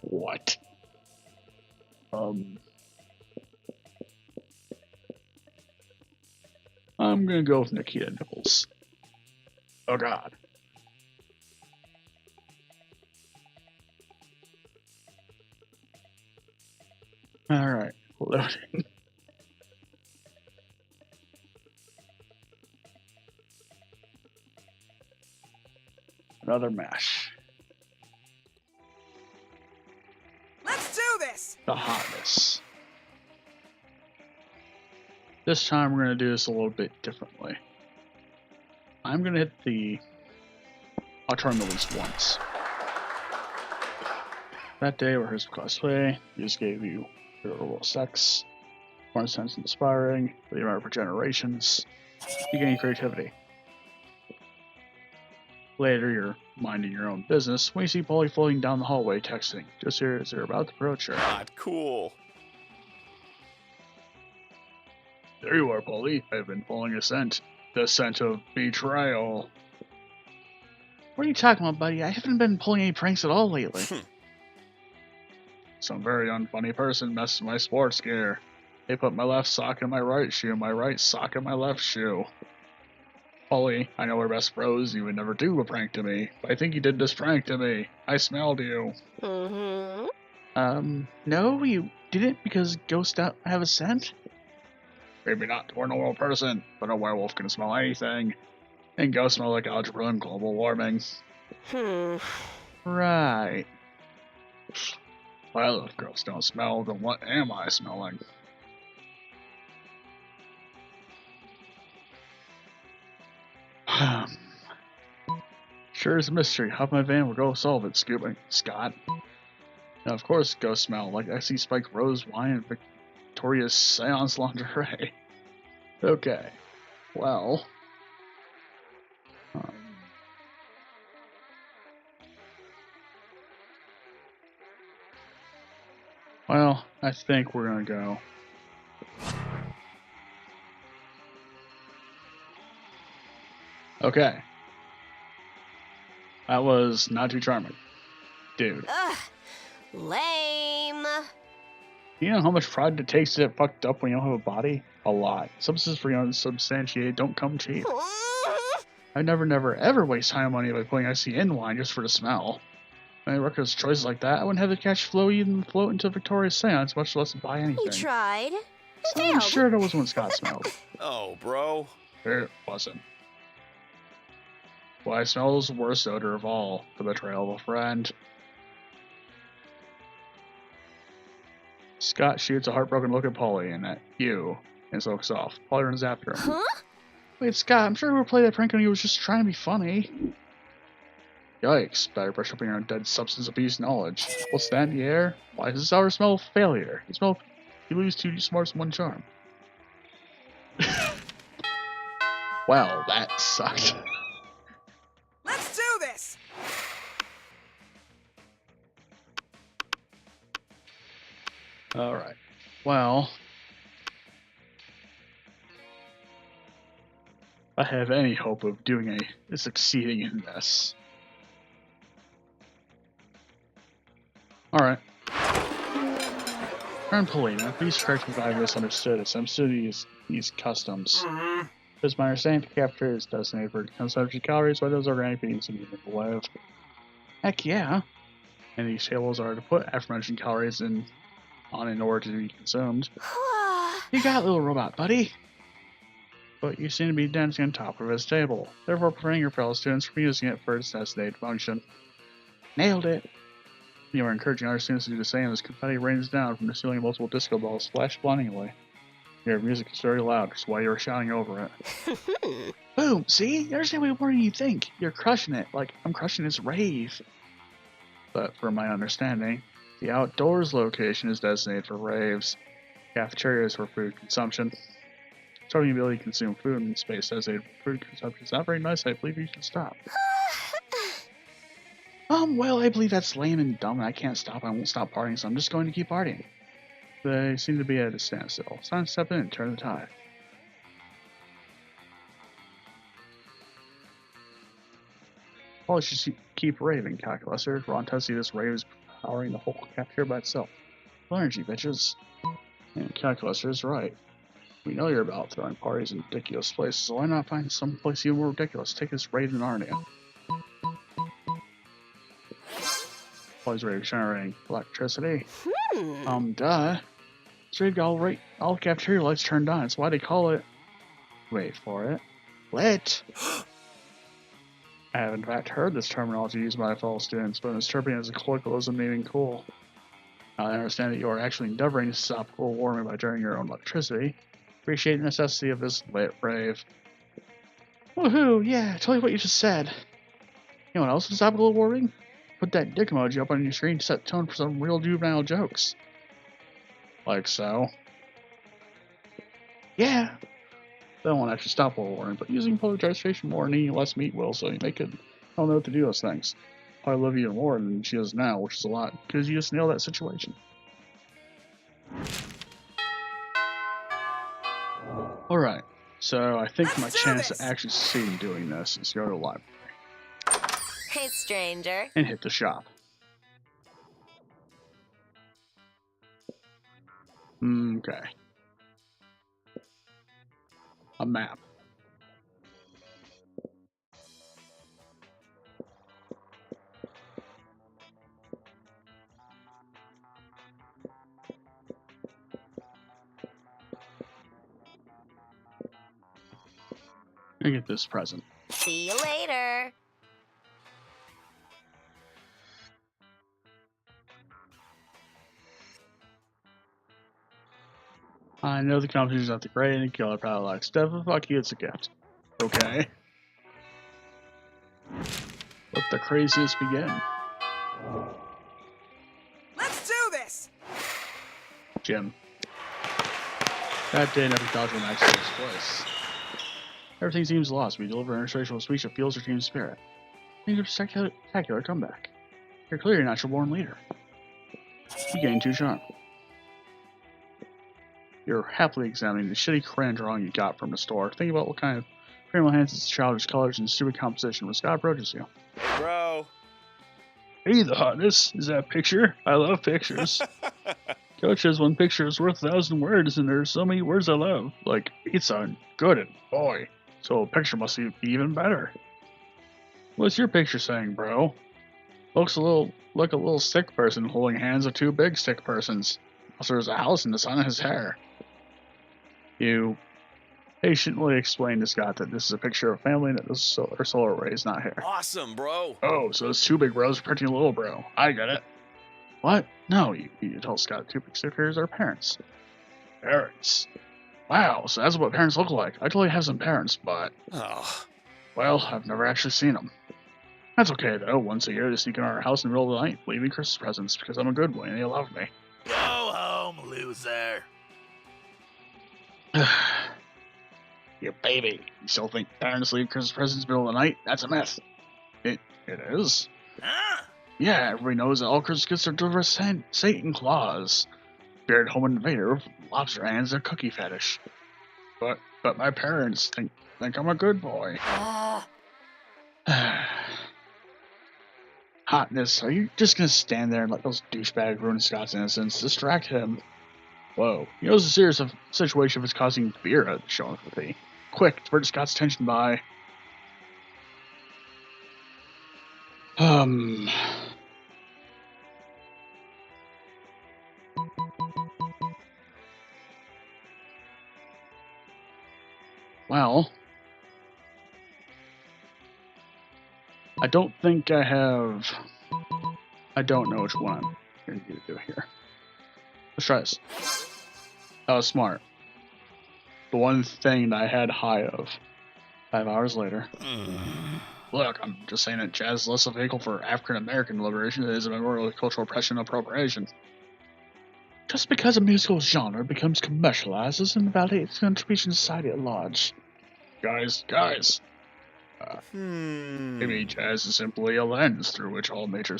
What? I'm gonna go with Nikita Nipples. Oh god. Alright, loading. Another mash. Let's do this. The hotness. This time we're going to do this a little bit differently. I'm going to hit the auditorium at least once. That day, rehearsed cosplay, we just gave you oral sex, more sense inspiring, for the amount for generations, you gain creativity. Later, you're minding your own business when you see Polly floating down the hallway texting, just as you're about to approach her. Not cool. There you are, Polly. I've been following a scent. The scent of betrayal. What are you talking about, buddy? I haven't been pulling any pranks at all lately. Some very unfunny person messed with my sports gear. They put my left sock in my right shoe, my right sock in my left shoe. Polly, I know we're best bros, you would never do a prank to me, but I think you did this prank to me. I smelled you. Mm-hmm. No, you didn't because ghosts don't have a scent? Maybe not to a normal person, but a werewolf can smell anything. And ghosts smell like algebra and global warming. Right. Well, if ghosts don't smell, then what am I smelling? Sure is a mystery. Hop in my van, we'll go solve it, Scott. Now, of course, ghosts smell like icy spiked rose wine and Victoria's seance lingerie. Okay. Well. Well, I think we're gonna go. Okay. That was not too charming. Dude. Ugh. Lame. You know how much pride it takes to get fucked up when you don't have a body? A lot. Substances for unsubstantiated don't come cheap. I never, ever waste time and money by putting icy in wine just for the smell. When I reckless choices like that, I wouldn't have the cash flow even float into Victoria's seance, much less buy anything. You tried. So I'm sure that was when Scott smelled. Oh, bro. It wasn't. What I smell is the worst odor of all, the betrayal of a friend. Scott shoots a heartbroken look at Polly and at you, and looks off. Polly runs after him. Huh? Wait, Scott, I'm sure whoever played that prank on you was just trying to be funny. Yikes, better brush up on your own dead substance abuse knowledge. What's that in the air? Why does this sour smell of failure? You lose two smarts and one charm. Wow, that sucked. Let's do this! Alright. Well, if I have any hope of succeeding in this. Alright. Friend Polina, please correct me if I misunderstood this. I'm still these customs. As my understanding, the cafeteria is designated for consumption calories, while those organic beings in the live. Heck yeah. And these tables are to put aforementioned calories on in order to be consumed. You got it, little robot buddy. But you seem to be dancing on top of his table, therefore preventing your fellow students from using it for its designated function. Nailed it. You are encouraging other students to do the same as confetti rains down from the ceiling. Multiple disco balls flash blindingly. Your music is very loud, which is why you are shouting over it. Boom! See? There's no way more than you think. You're crushing it, like I'm crushing this rave. But from my understanding, the outdoors location is designated for raves. Cafeteria is for food consumption. Starting the ability to consume food in space designated for food consumption is not very nice. I believe you should stop. Well, I believe that's lame and dumb, and I can't stop. I won't stop partying, so I'm just going to keep partying. They seem to be at a standstill. It's time to step in and turn the tide. Well, you should keep raving, Calculator. Ron tells you this rave is powering the whole cafeteria by itself. Full energy, bitches. And Calculator is right. We know you're about throwing parties in ridiculous places, so why not find some place even more ridiculous? Take this rave in Narnia. Always rave generating electricity. Duh. This rave got all the cafeteria lights turned on. That's why they call it. Wait for it. Lit. I have in fact heard this terminology used by fellow students, but interpreting it as a colloquialism meaning cool. I understand that you are actually endeavoring to stop global warming by generating your own electricity. Appreciate the necessity of this lit rave. Woohoo! Yeah, tell me what you just said. Anyone else can stop global warming? Put that dick emoji up on your screen to set the tone for some real juvenile jokes. Like so. Yeah. They won't actually stop global warming, but using public transportation more and eating less meat will, so you make it. I don't know what to do those things. I love you more than she does now, which is a lot, because you just nailed that situation. Alright, so I think my chance to actually succeed in doing this is to go to the library. Hey, stranger. And hit the shop. Okay. A map. I get this present. See you later. I know the competition's not the great and killer probably likes stuff, but fuck you, it's a gift. Okay. Let the craziness begin. Let's do this! Jim. That day never thought to an actual place. Everything seems lost. We deliver an inspirational speech that fuels your team's spirit. Need a spectacular comeback. You're clearly not your born leader. You gained 2 charm. You're happily examining the shitty crayon drawing you got from the store. Think about what kind of criminal enhances childish colors and stupid composition when Scott approaches you. Hey, bro. Hey, the hotness. Is that a picture? I love pictures. Coach says one picture is worth 1,000 words, and there's so many words I love. Like pizza and good and boy. So a picture must be even better. What's your picture saying, bro? Looks like a little stick person holding hands of 2 big stick persons. Also, there's a house and the sun in his hair. You patiently explain to Scott that this is a picture of a family and that this is solar rays, not hair. Awesome, bro. Oh, so it's 2 big bros protecting a little bro. I get it. What? No, you told Scott 2 big stick figures are parents. Parents? Wow, so that's what parents look like. I totally have some parents, but... Oh. Well, I've never actually seen them. That's okay, though. Once a year, they sneak in our house in the middle of the night, leaving Christmas presents because I'm a good boy and they love me. Go home, loser. You baby. You still think parents leave Christmas presents in the middle of the night? That's a myth. It is. Huh? Yeah, everybody knows that all Christmas gifts are delivered by Satan Claus. Bearded home invader with lobster hands and a cookie fetish. But my parents think I'm a good boy. Hotness, are you just gonna stand there and let those douchebags ruin Scott's innocence? Distract him. Whoa. He knows the serious situation is causing Vera to show empathy. Quick, divert Scott's attention by... Well... I don't think I have... I don't know which one I'm going to do here. Let's try this. That was smart. The one thing that I had high of. 5 hours later. Look, I'm just saying that jazz is less a vehicle for African American liberation than it is a memorial of cultural oppression and appropriation. Just because a musical genre becomes commercialized doesn't invalidate its contribution to society at large. Guys. Maybe jazz is simply a lens through which all major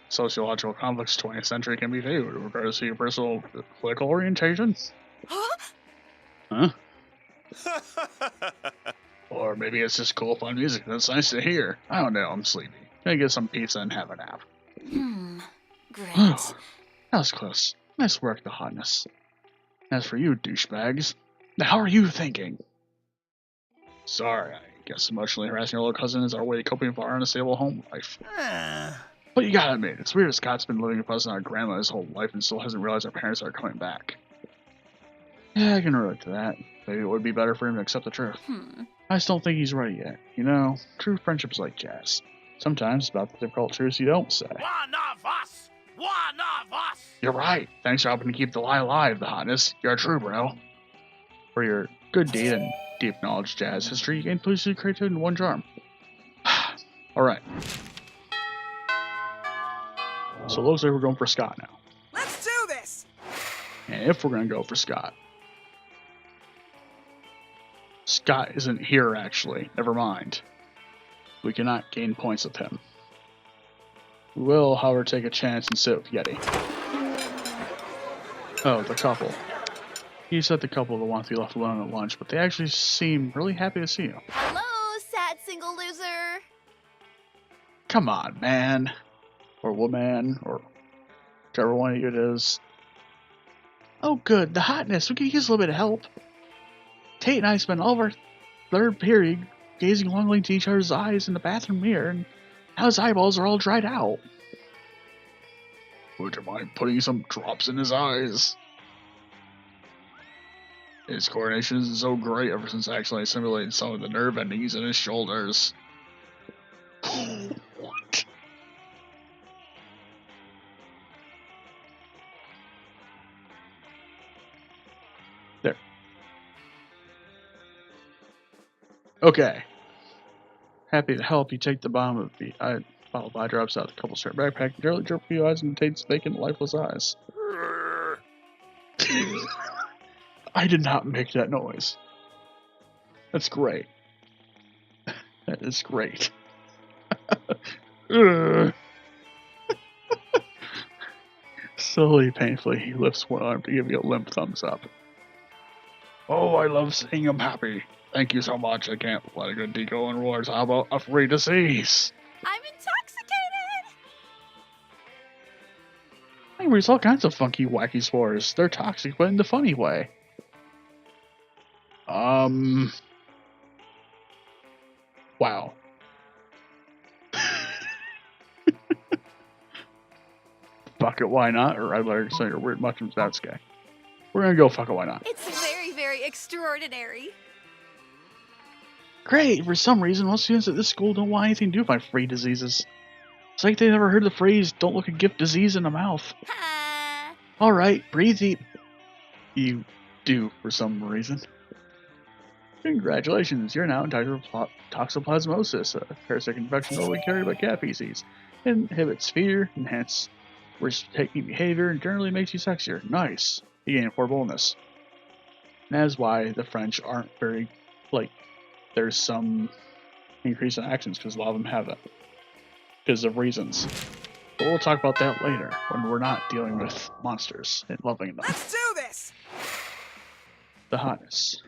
sociological conflicts of the 20th century can be viewed, regardless of your personal political orientation. Huh? Or maybe it's just cool, fun music that's nice to hear. I don't know, I'm sleepy. Gonna get some pizza and have a nap. Great. That was close. Nice work, the hotness. As for you, douchebags, how are you thinking? Sorry, I guess emotionally harassing your little cousin is our way of coping with our unstable home life. But you gotta admit, it's weird that Scott's been living with us and our grandma his whole life and still hasn't realized our parents are coming back. Yeah, I can relate to that. Maybe it would be better for him to accept the truth. I just don't think he's ready yet. You know, true friendship's like jazz. Sometimes it's about the difficult truths you don't say. One of us! One of us! You're right. Thanks for helping to keep the lie alive, the hotness. You're a true bro. For your good deed and deep knowledge of jazz history, you gain Police creativity in 1 charm. Alright. So it looks like we're going for Scott now. Let's do this! And if we're going to go for Scott. Scott isn't here, actually. Never mind. We cannot gain points with him. We will, however, take a chance and sit with Yeti. Oh, the couple. You said the couple that want to be left alone at lunch, but they actually seem really happy to see you. Hello, sad single loser. Come on, man. Or woman, or whichever one of you it is. Oh, good. The hotness. We could use a little bit of help. Tate and I spent all of our third period gazing longingly into each other's eyes in the bathroom mirror, and now his eyeballs are all dried out. Would you mind putting some drops in his eyes? His coordination isn't so great ever since I accidentally simulated some of the nerve endings in his shoulders. What? There. Okay. Happy to help you take the bomb of the bottle of eye drops out of the couple's shirt backpack and barely drip a few eyes into Tate's vacant, lifeless eyes. I did not make that noise. That's great. That is great. Slowly, painfully, he lifts one arm to give you a limp thumbs up. Oh, I love seeing him happy. Thank you so much. I can't let a good deed go unrewarded. How about a free disease? I'm intoxicated! I can all kinds of funky, wacky spores. They're toxic, but in the funny way. Wow. Fuck it, why not? Or I'd better say your weird mushrooms, that's gay. We're gonna go fuck it, why not? It's very, very extraordinary. Great! For some reason, most students at this school don't want anything to do with my free diseases. It's like they never heard the phrase, don't look a gift disease in the mouth. Ha! Alright, breathe deep. You do, for some reason. Congratulations, you're now entitled to toxoplasmosis, a parasitic infection normally carried by cat feces. It inhibits fear, enhances risk-taking behavior, and generally makes you sexier. Nice. You gain 4 boldness. And that is why the French aren't very, there's some increase in actions, because a lot of them have it. Because of reasons. But we'll talk about that later, when we're not dealing with monsters and loving them. Let's do this! The hotness.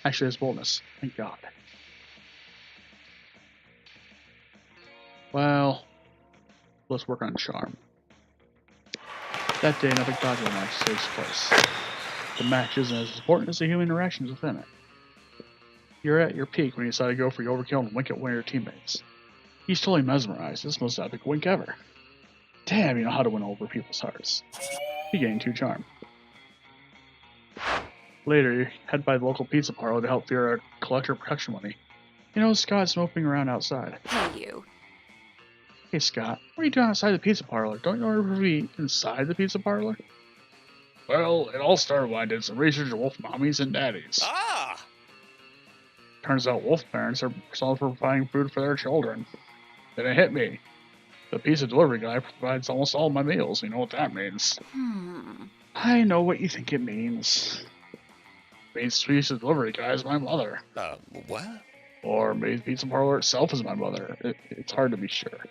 Actually, it's boldness. Thank God. Well, let's work on charm. That day, another dodgeball match takes place. The match isn't as important as the human interactions within it. You're at your peak when you decide to go for your overkill and wink at one of your teammates. He's totally mesmerized. This is the most epic wink ever. Damn, you know how to win over people's hearts. You gain 2 charm. Later, you head by the local pizza parlor to help Vera collect her protection money. You know Scott's moping around outside. Hey, you. Hey Scott, what are you doing outside the pizza parlor? Don't you want to be inside the pizza parlor? Well, it all started when I did some research on wolf mommies and daddies. Ah! Turns out wolf parents are responsible for providing food for their children. Then it hit me. The pizza delivery guy provides almost all my meals. You know what that means. I know what you think it means. It means the pizza delivery guy is my mother. What? Or maybe the pizza parlor itself is my mother. It's hard to be sure.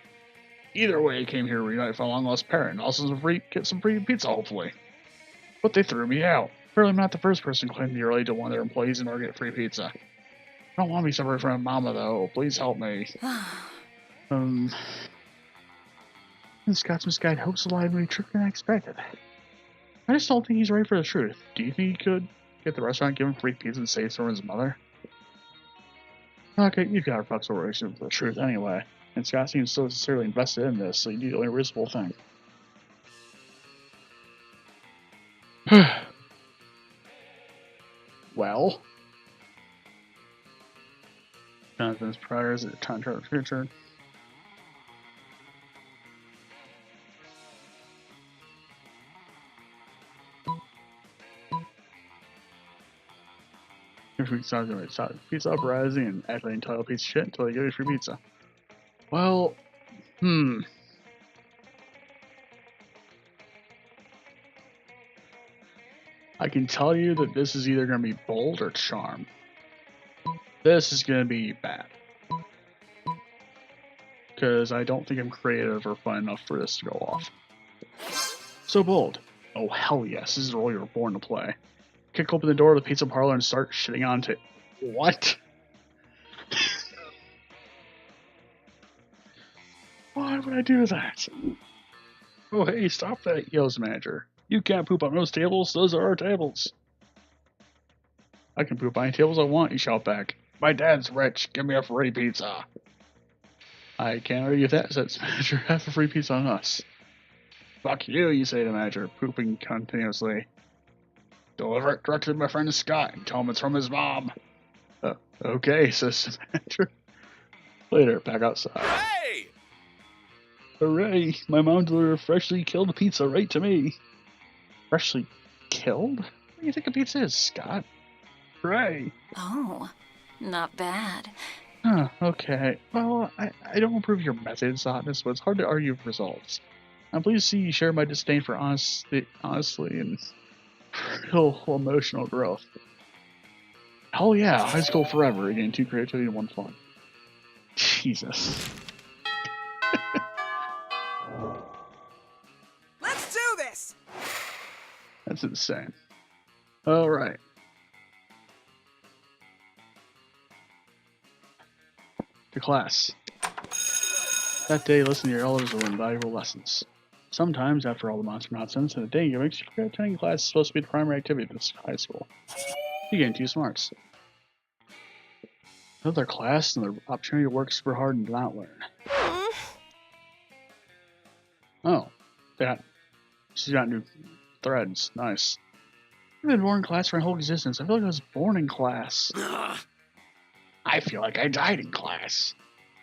Either way, I came here to reunite with a long-lost parent and also get some free pizza, hopefully. But they threw me out. Apparently I'm not the first person to claim to be related to one of their employees in order to get free pizza. I don't want to be separated from my mama, though. Please help me. And Scott's misguided hopes alive may be trickier than I expected. I just don't think he's ready for the truth. Do you think he could get the restaurant, give him free pizza, and save from his mother? Okay, you've got a flexible relationship with the truth anyway. And Scott seems so sincerely invested in this, so you do the only reasonable thing. Well? Jonathan's priors at time travel future. If we decide to stop pizza uprising and act like entitled piece of shit until they give you free pizza. Well, I can tell you that this is either going to be bold or charm. This is going to be bad. Because I don't think I'm creative or fun enough for this to go off. So bold. Oh hell yes, this is the role you were born to play. Kick open the door of the pizza parlor and start shitting onto it. What? Why would I do that? Oh hey, stop that, yells the manager. You can't poop on those tables, those are our tables. I can poop on any tables I want, you shout back. My dad's rich. Give me a free pizza. I can't argue with that, says manager. Have a free pizza on us. Fuck you say to the manager, pooping continuously. Deliver it directly to my friend Scott and tell him it's from his mom. Okay, says the manager. Later, back outside. Hey! Hooray! My mom delivered a freshly killed pizza right to me. Freshly killed? What do you think a pizza is, Scott? Hooray! Oh, not bad. Huh, okay. Well, I don't approve your methods, Hotness, but it's hard to argue with results. I'm pleased to see you share my disdain for honestly and real emotional growth. Hell yeah, high school forever, again, 2 creativity and 1 fun. Jesus. Let's do this! That's insane. Alright. To class. That day, listen to your elders will learn valuable lessons. Sometimes, after all the monster nonsense in a day, it makes you forget attending class is supposed to be the primary activity of this high school. You gain 2 smarts. Another class and the opportunity to work super hard and not learn. Oh, she's got new threads. Nice. I've been born in class for my whole existence. I feel like I was born in class. I feel like I died in class.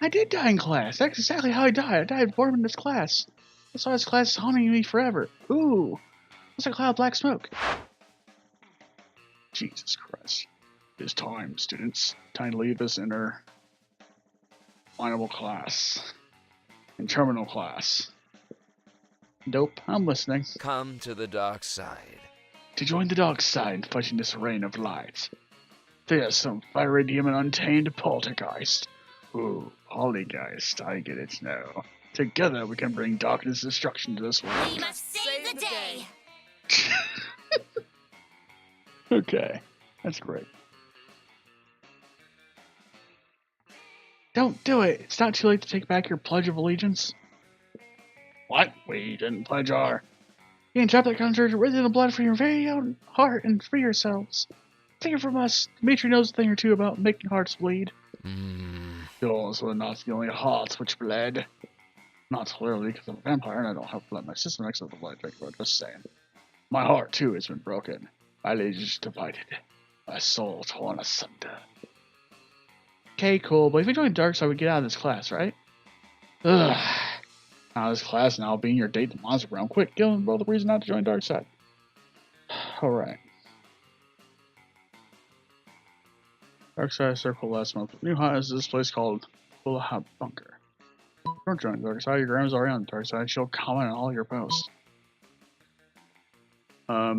I did die in class. That's exactly how I died. I died born in this class. That's why this class is haunting me forever. Ooh, it's like a cloud of black smoke. Jesus Christ. It's time, students. Time to leave this interminable class. Interminable class. Dope, I'm listening. Come to the dark side. To join the dark side fighting this reign of light. There's some fiery demon untamed poltergeist. Ooh, polygeist, I get it now. Together we can bring darkness and destruction to this world. We must save the day. Okay, that's great. Don't do it! It's not too late to take back your Pledge of Allegiance. What? We didn't pledge our... You can drop that concert within the blood for your very own heart and free yourselves. Take it from us. Dimitri knows a thing or two about making hearts bleed. Yours were not the only hearts which bled. Not literally because I'm a vampire and I don't have blood in my system except the blood I drink, but just saying. My heart, too, has been broken. My allegiance divided. My soul torn asunder. Okay, cool, but if we join Dark Side, we get out of this class, right? Ugh. Out of this class, and I'll be in your date the monster realm. Quick, give them both a reason not to join Dark Side. Alright. Dark Side Circle last month. New hotness is this place called Bullahab Bunker. Don't join Dark Side. Your grandma's already on the Dark Side. She'll comment on all your posts. I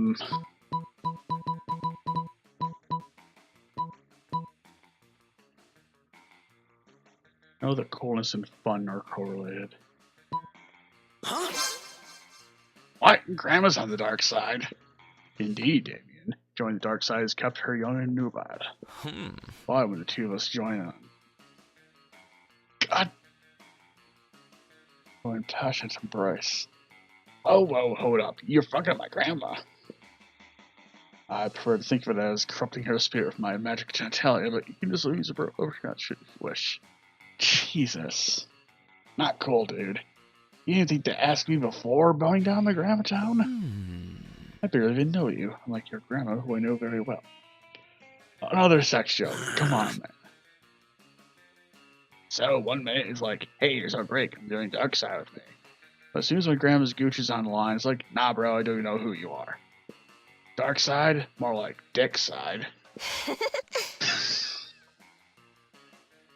know that coolness and fun are correlated. Huh? What? Grandma's on the dark side? Indeed, Damien. Joining the dark side has kept her young and nubile. Why would the two of us join on? God. Join passionate embrace. Oh, whoa, hold up. You're fucking my grandma. I prefer to think of it as corrupting her spirit with my magic genitalia, but you can just use a overshot shoot if you wish. Jesus. Not cool, dude. You didn't think to ask me before bowing down my grandma town? I barely even know you, unlike your grandma, who I know very well. Another sex joke. Come on, man. So, one minute is like, hey, you're so great, come doing dark side with me. But as soon as my grandma's gooch is on the line, it's like, nah, bro, I don't even know who you are. Dark side? More like dick side.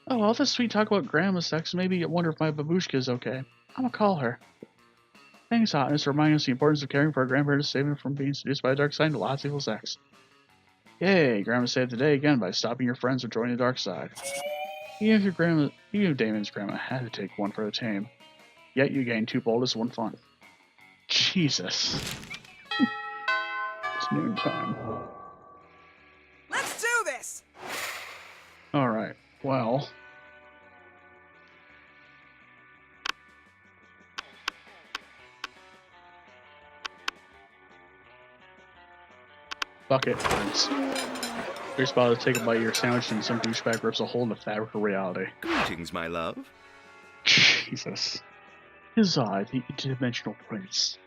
Oh, all this sweet talk about grandma sex maybe you wonder if my babushka is okay. I'm gonna call her. Thanks, Hotness, for reminding us the importance of caring for our grandparents, saving them from being seduced by the dark side and lots of evil sex. Yay, Grandma saved the day again by stopping your friends from joining the dark side. Even if Damon's grandma had to take one for the team, yet you gain 2 boldness, 1 fun. Jesus. It's noon time. Let's do this! Alright, well. Fuck it, friends. You're about to take a bite of your sandwich and some douchebag rips a hole in the fabric of reality. Greetings, my love. Jesus. It is I, the interdimensional prince.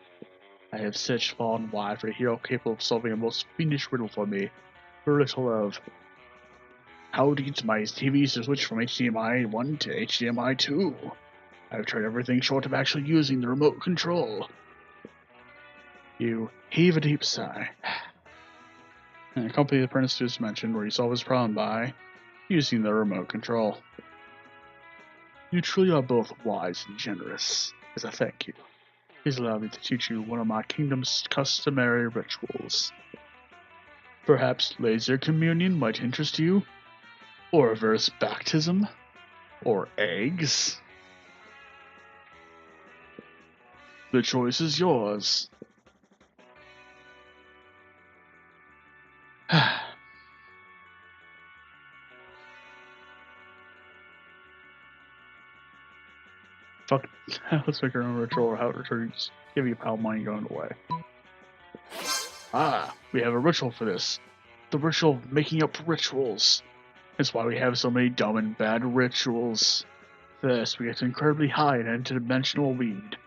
I have searched far and wide for a hero capable of solving a most fiendish riddle for me. For little of how to get my TVs to switch from HDMI 1 to HDMI 2. I've tried everything short of actually using the remote control. You heave a deep sigh. And accompany the prince to his dimension where he solved his problem by using the remote control. You truly are both wise and generous. As a thank you, please allow me to teach you one of my kingdom's customary rituals. Perhaps laser communion might interest you? Or reverse baptism? Or eggs? The choice is yours. Fuck, let's make our own ritual or how it returns. Give you pile money going away. Ah, we have a ritual for this. The ritual of making up rituals. That's why we have so many dumb and bad rituals. First, we get incredibly high in interdimensional weed.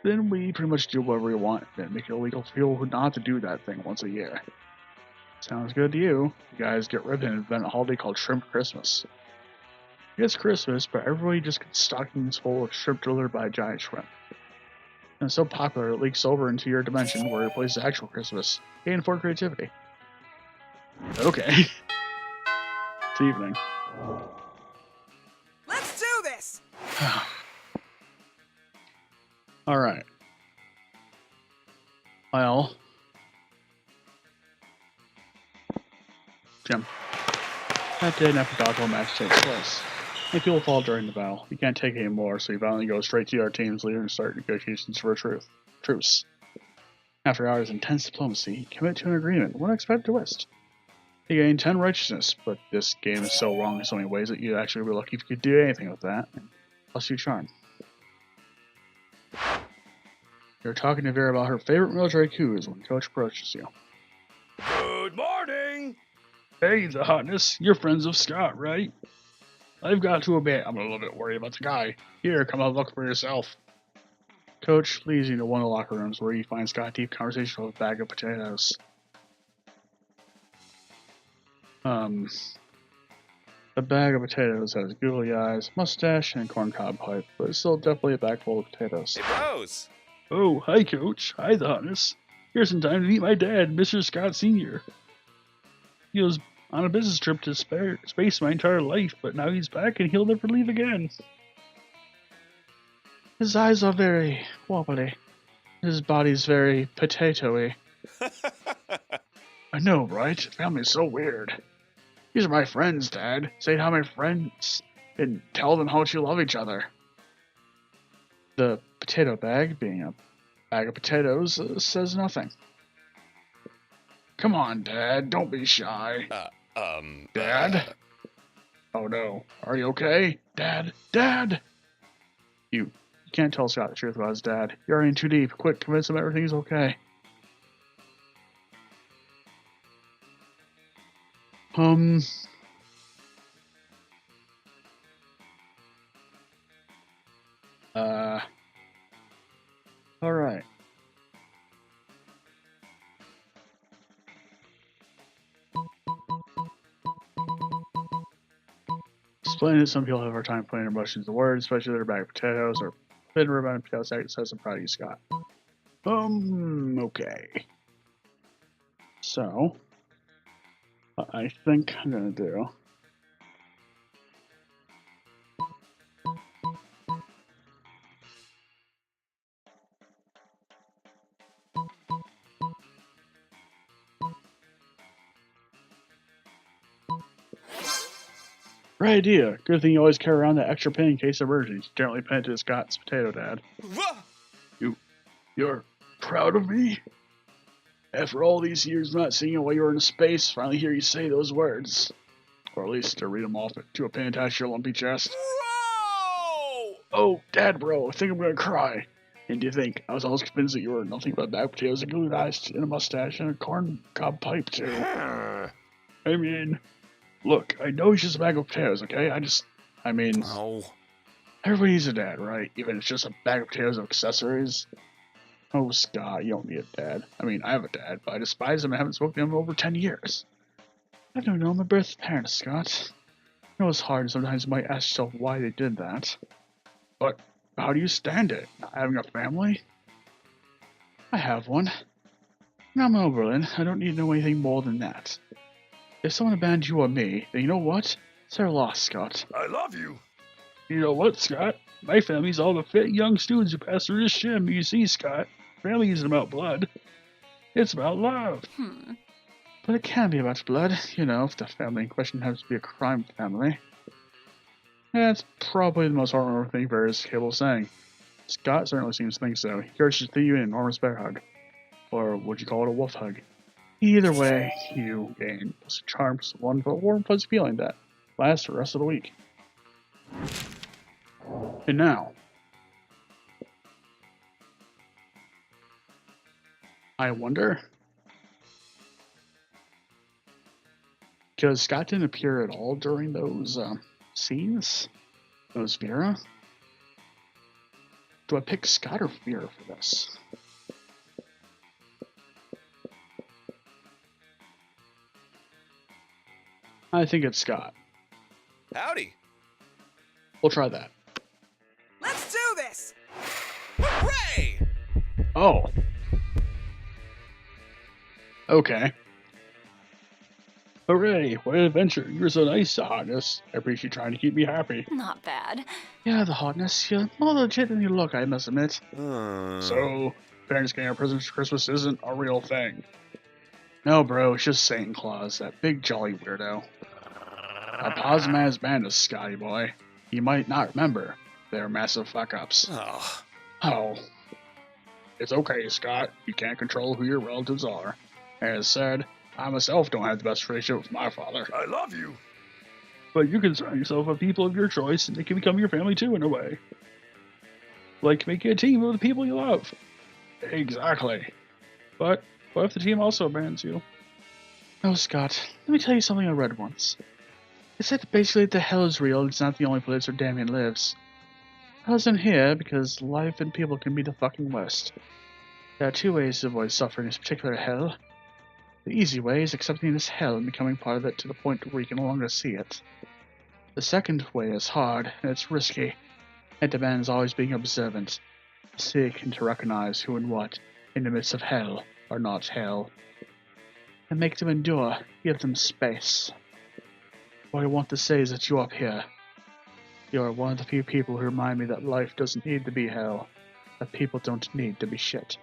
Then we pretty much do whatever we want, then make it illegal for people who not to do that thing once a year. Sounds good to you. You guys get rid of an event holiday called Shrimp Christmas. It's Christmas, but everybody just gets stockings full of shrimp delivered by a giant shrimp. And it's so popular it leaks over into your dimension where it replaces actual Christmas. And for creativity. Okay. It's evening. Let's do this! Alright. Well. Jim. That day, an epic match takes place. If people fall during the battle, you can't take it anymore, so you violently go straight to your team's leader and start negotiations for a truce. After hours of intense diplomacy, you commit to an agreement with an unexpected twist. You gain 10 righteousness, but this game is so wrong in so many ways that you'd actually be lucky if you could do anything with that, plus your charm. You're talking to Vera about her favorite military coups when Coach approaches you. Good morning! Hey, the hotness, you're friends of Scott, right? I've got to admit, I'm a little bit worried about the guy. Here, come out and look for yourself. Coach leads you to one of the locker rooms where you find Scott deep conversation with a bag of potatoes. A bag of potatoes has googly eyes, mustache, and a corncob pipe, but it's still definitely a bag full of potatoes. Hey, Rose! Oh, hi, Coach. Hi, the hotness. Here's some time to meet my dad, Mr. Scott Sr. He was on a business trip to space my entire life, but now he's back and he'll never leave again. His eyes are very wobbly. His body's very potatoey. I know, right? Family's so weird. These are my friends, Dad. Say hi to my friends and tell them how much you love each other. The potato bag, being a bag of potatoes, says nothing. Come on, Dad. Don't be shy. Dad? Oh no. Are you okay? Dad? Dad? You can't tell Scott the truth about his dad. You're in too deep. Quick, convince him everything's okay. Alright. Explaining that some people have a hard time putting emotions into words, especially their bag of potatoes or been reminded potatoes says I'm proud of you, Scott. Okay. So, what I think I'm gonna do. Great idea. Good thing you always carry around that extra pin in case of emergency. Generally pinned to Scott's potato dad. You're proud of me? After all these years not seeing you while you were in space, finally hear you say those words. Or at least to read them off to a pin attached to your lumpy chest. Whoa! Oh, Dad, bro, I think I'm gonna cry. And do you think I was always convinced that you were nothing but bag potatoes and glued eyes and a mustache and a corn cob pipe too? I mean, look, I know he's just a bag of potatoes, okay? Oh. Everybody needs a dad, right? Even if it's just a bag of potatoes of accessories. Oh, Scott, you don't need a dad. I mean, I have a dad, but I despise him and haven't spoken to him in over 10 years. I don't know my birth parents, Scott. I know it's hard, sometimes you might ask yourself why they did that. But how do you stand it? Not having a family? I have one. And I'm an Oberlin. I don't need to know anything more than that. If someone abandoned you or me, then you know what? It's their loss, Scott. I love you. You know what, Scott? My family's all the fit young students who pass through this gym. You see, Scott, family isn't about blood. It's about love. But it can be about blood, you know, if the family in question happens to be a crime family. That's probably the most heartwarming thing Vera is capable of saying. Scott certainly seems to think so. He should see you in an enormous bear hug. Or would you call it a wolf hug? Either way, you gain a charm, one warm, fuzzy feeling that lasts the rest of the week. And now, I wonder, because Scott didn't appear at all during those scenes, those Vera. Do I pick Scott or Vera for this? I think it's Scott. Howdy. We'll try that. Let's do this! Hooray! Oh. Okay. Hooray, what an adventure. You're so nice, Hotness. I appreciate you trying to keep me happy. Not bad. Yeah, the Hotness. You're more legit than you look, I must admit. So, parents getting our presents for Christmas isn't a real thing. No, bro, it's just Santa Claus, that big jolly weirdo. I pause him as band Scotty boy. You might not remember. They're massive fuck-ups. Oh. Oh. It's okay, Scott. You can't control who your relatives are. As said, I myself don't have the best relationship with my father. I love you. But you can surround yourself with people of your choice, and they can become your family too, in a way. Like making a team of the people you love. Exactly. But what if the team also abandons you? Oh, Scott, let me tell you something I read once. It said that basically the hell is real, it's not the only place where Damien lives. I was in here because life and people can be the fucking worst. There are two ways to avoid suffering this particular hell. The easy way is accepting this hell and becoming part of it to the point where you can no longer see it. The second way is hard, and it's risky. It demands always being observant, to seek and to recognize who and what, in the midst of hell, are not hell. And make them endure, give them space. What I want to say is that you up here, you are one of the few people who remind me that life doesn't need to be hell, that people don't need to be shit.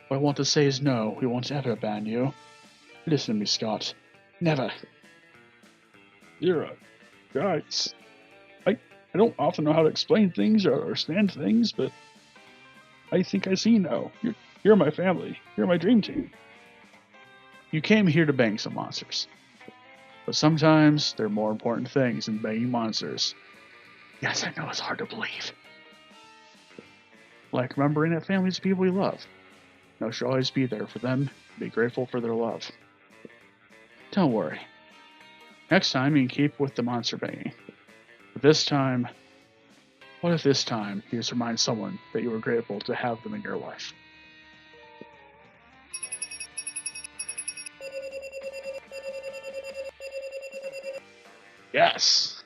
What I want to say is no, we won't ever ban you. Listen to me, Scott. Never. Zero. Guys. I don't often know how to explain things or understand things, but I think I see now. You're my family. You're my dream team. You came here to bang some monsters. But sometimes there are more important things than banging monsters. Yes, I know it's hard to believe. Like remembering that families are people we love. And I should always be there for them, and be grateful for their love. Don't worry. Next time you can keep with the monster banging. But this time, what if this time you just remind someone that you were grateful to have them in your life? Yes!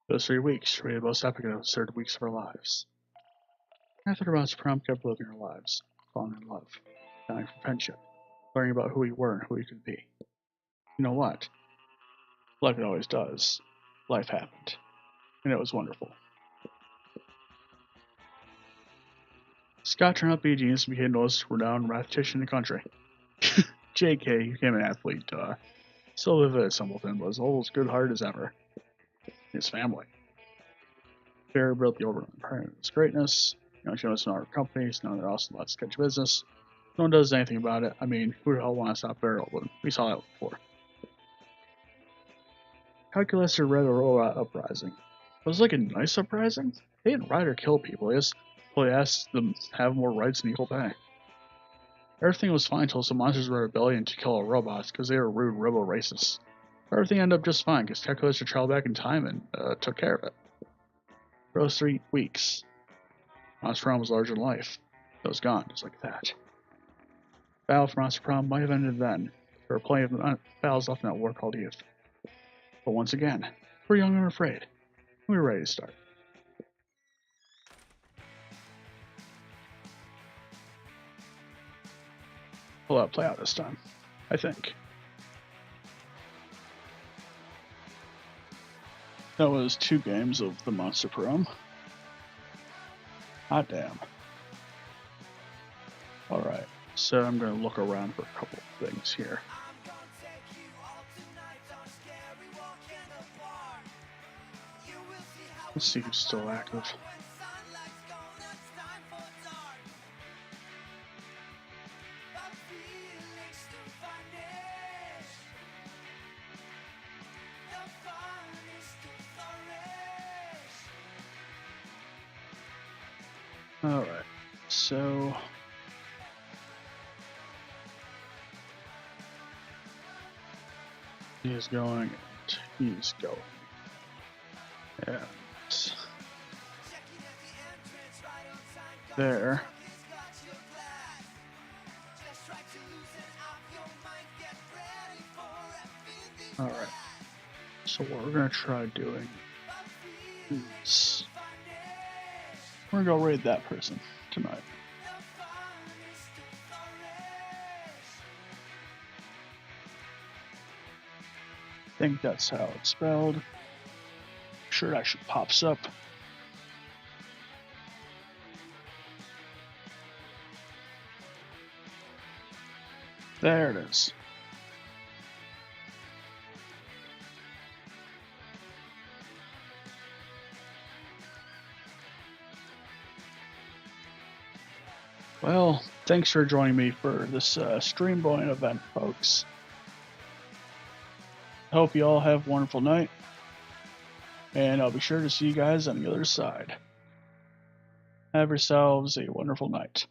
Those 3 weeks were the most epic and absurd weeks of our lives. After about Prom kept living our lives, falling in love, dying for friendship, learning about who we were and who we could be. You know what? Like it always does, life happened, and it was wonderful. Scott turned out to be a genius and became the most renowned mathematician in the country. JK, he became an athlete, still live at Simpleton, but as old as good-hearted as ever. His family. Barry built the Oberlin Empire its greatness. You know, she owns our companies, now they're also let's sketch business. No one does anything about it. I mean, who the hell wants to stop Barry Oberlin? We saw that before. Calculator read a robot uprising. Was it like a nice uprising? They didn't riot or kill people, they just fully asked them to have more rights and equal pay. Everything was fine until some monsters were rebellion to kill our robots because they were rude robo-racists. Everything ended up just fine because Calculator traveled back in time and took care of it. For those 3 weeks, Monster Prom was larger than life. It was gone, just like that. Battle for Monster Prom might have ended then. There were plenty of battles left in that war called youth. But once again, we're young and afraid. We were ready to start. We'll let it play out this time, I think. That was 2 games of the Monster Prom. Hot damn. Alright, so I'm going to look around for a couple of things here. Let's see who's still active. Alright, so he's going and he's going. And there. Alright, so what we're gonna try doing is we're gonna go raid that person tonight. I think that's how it's spelled. Sure, it actually pops up. There it is. Well, thanks for joining me for this stream bowling event, folks. Hope you all have a wonderful night, and I'll be sure to see you guys on the other side. Have yourselves a wonderful night.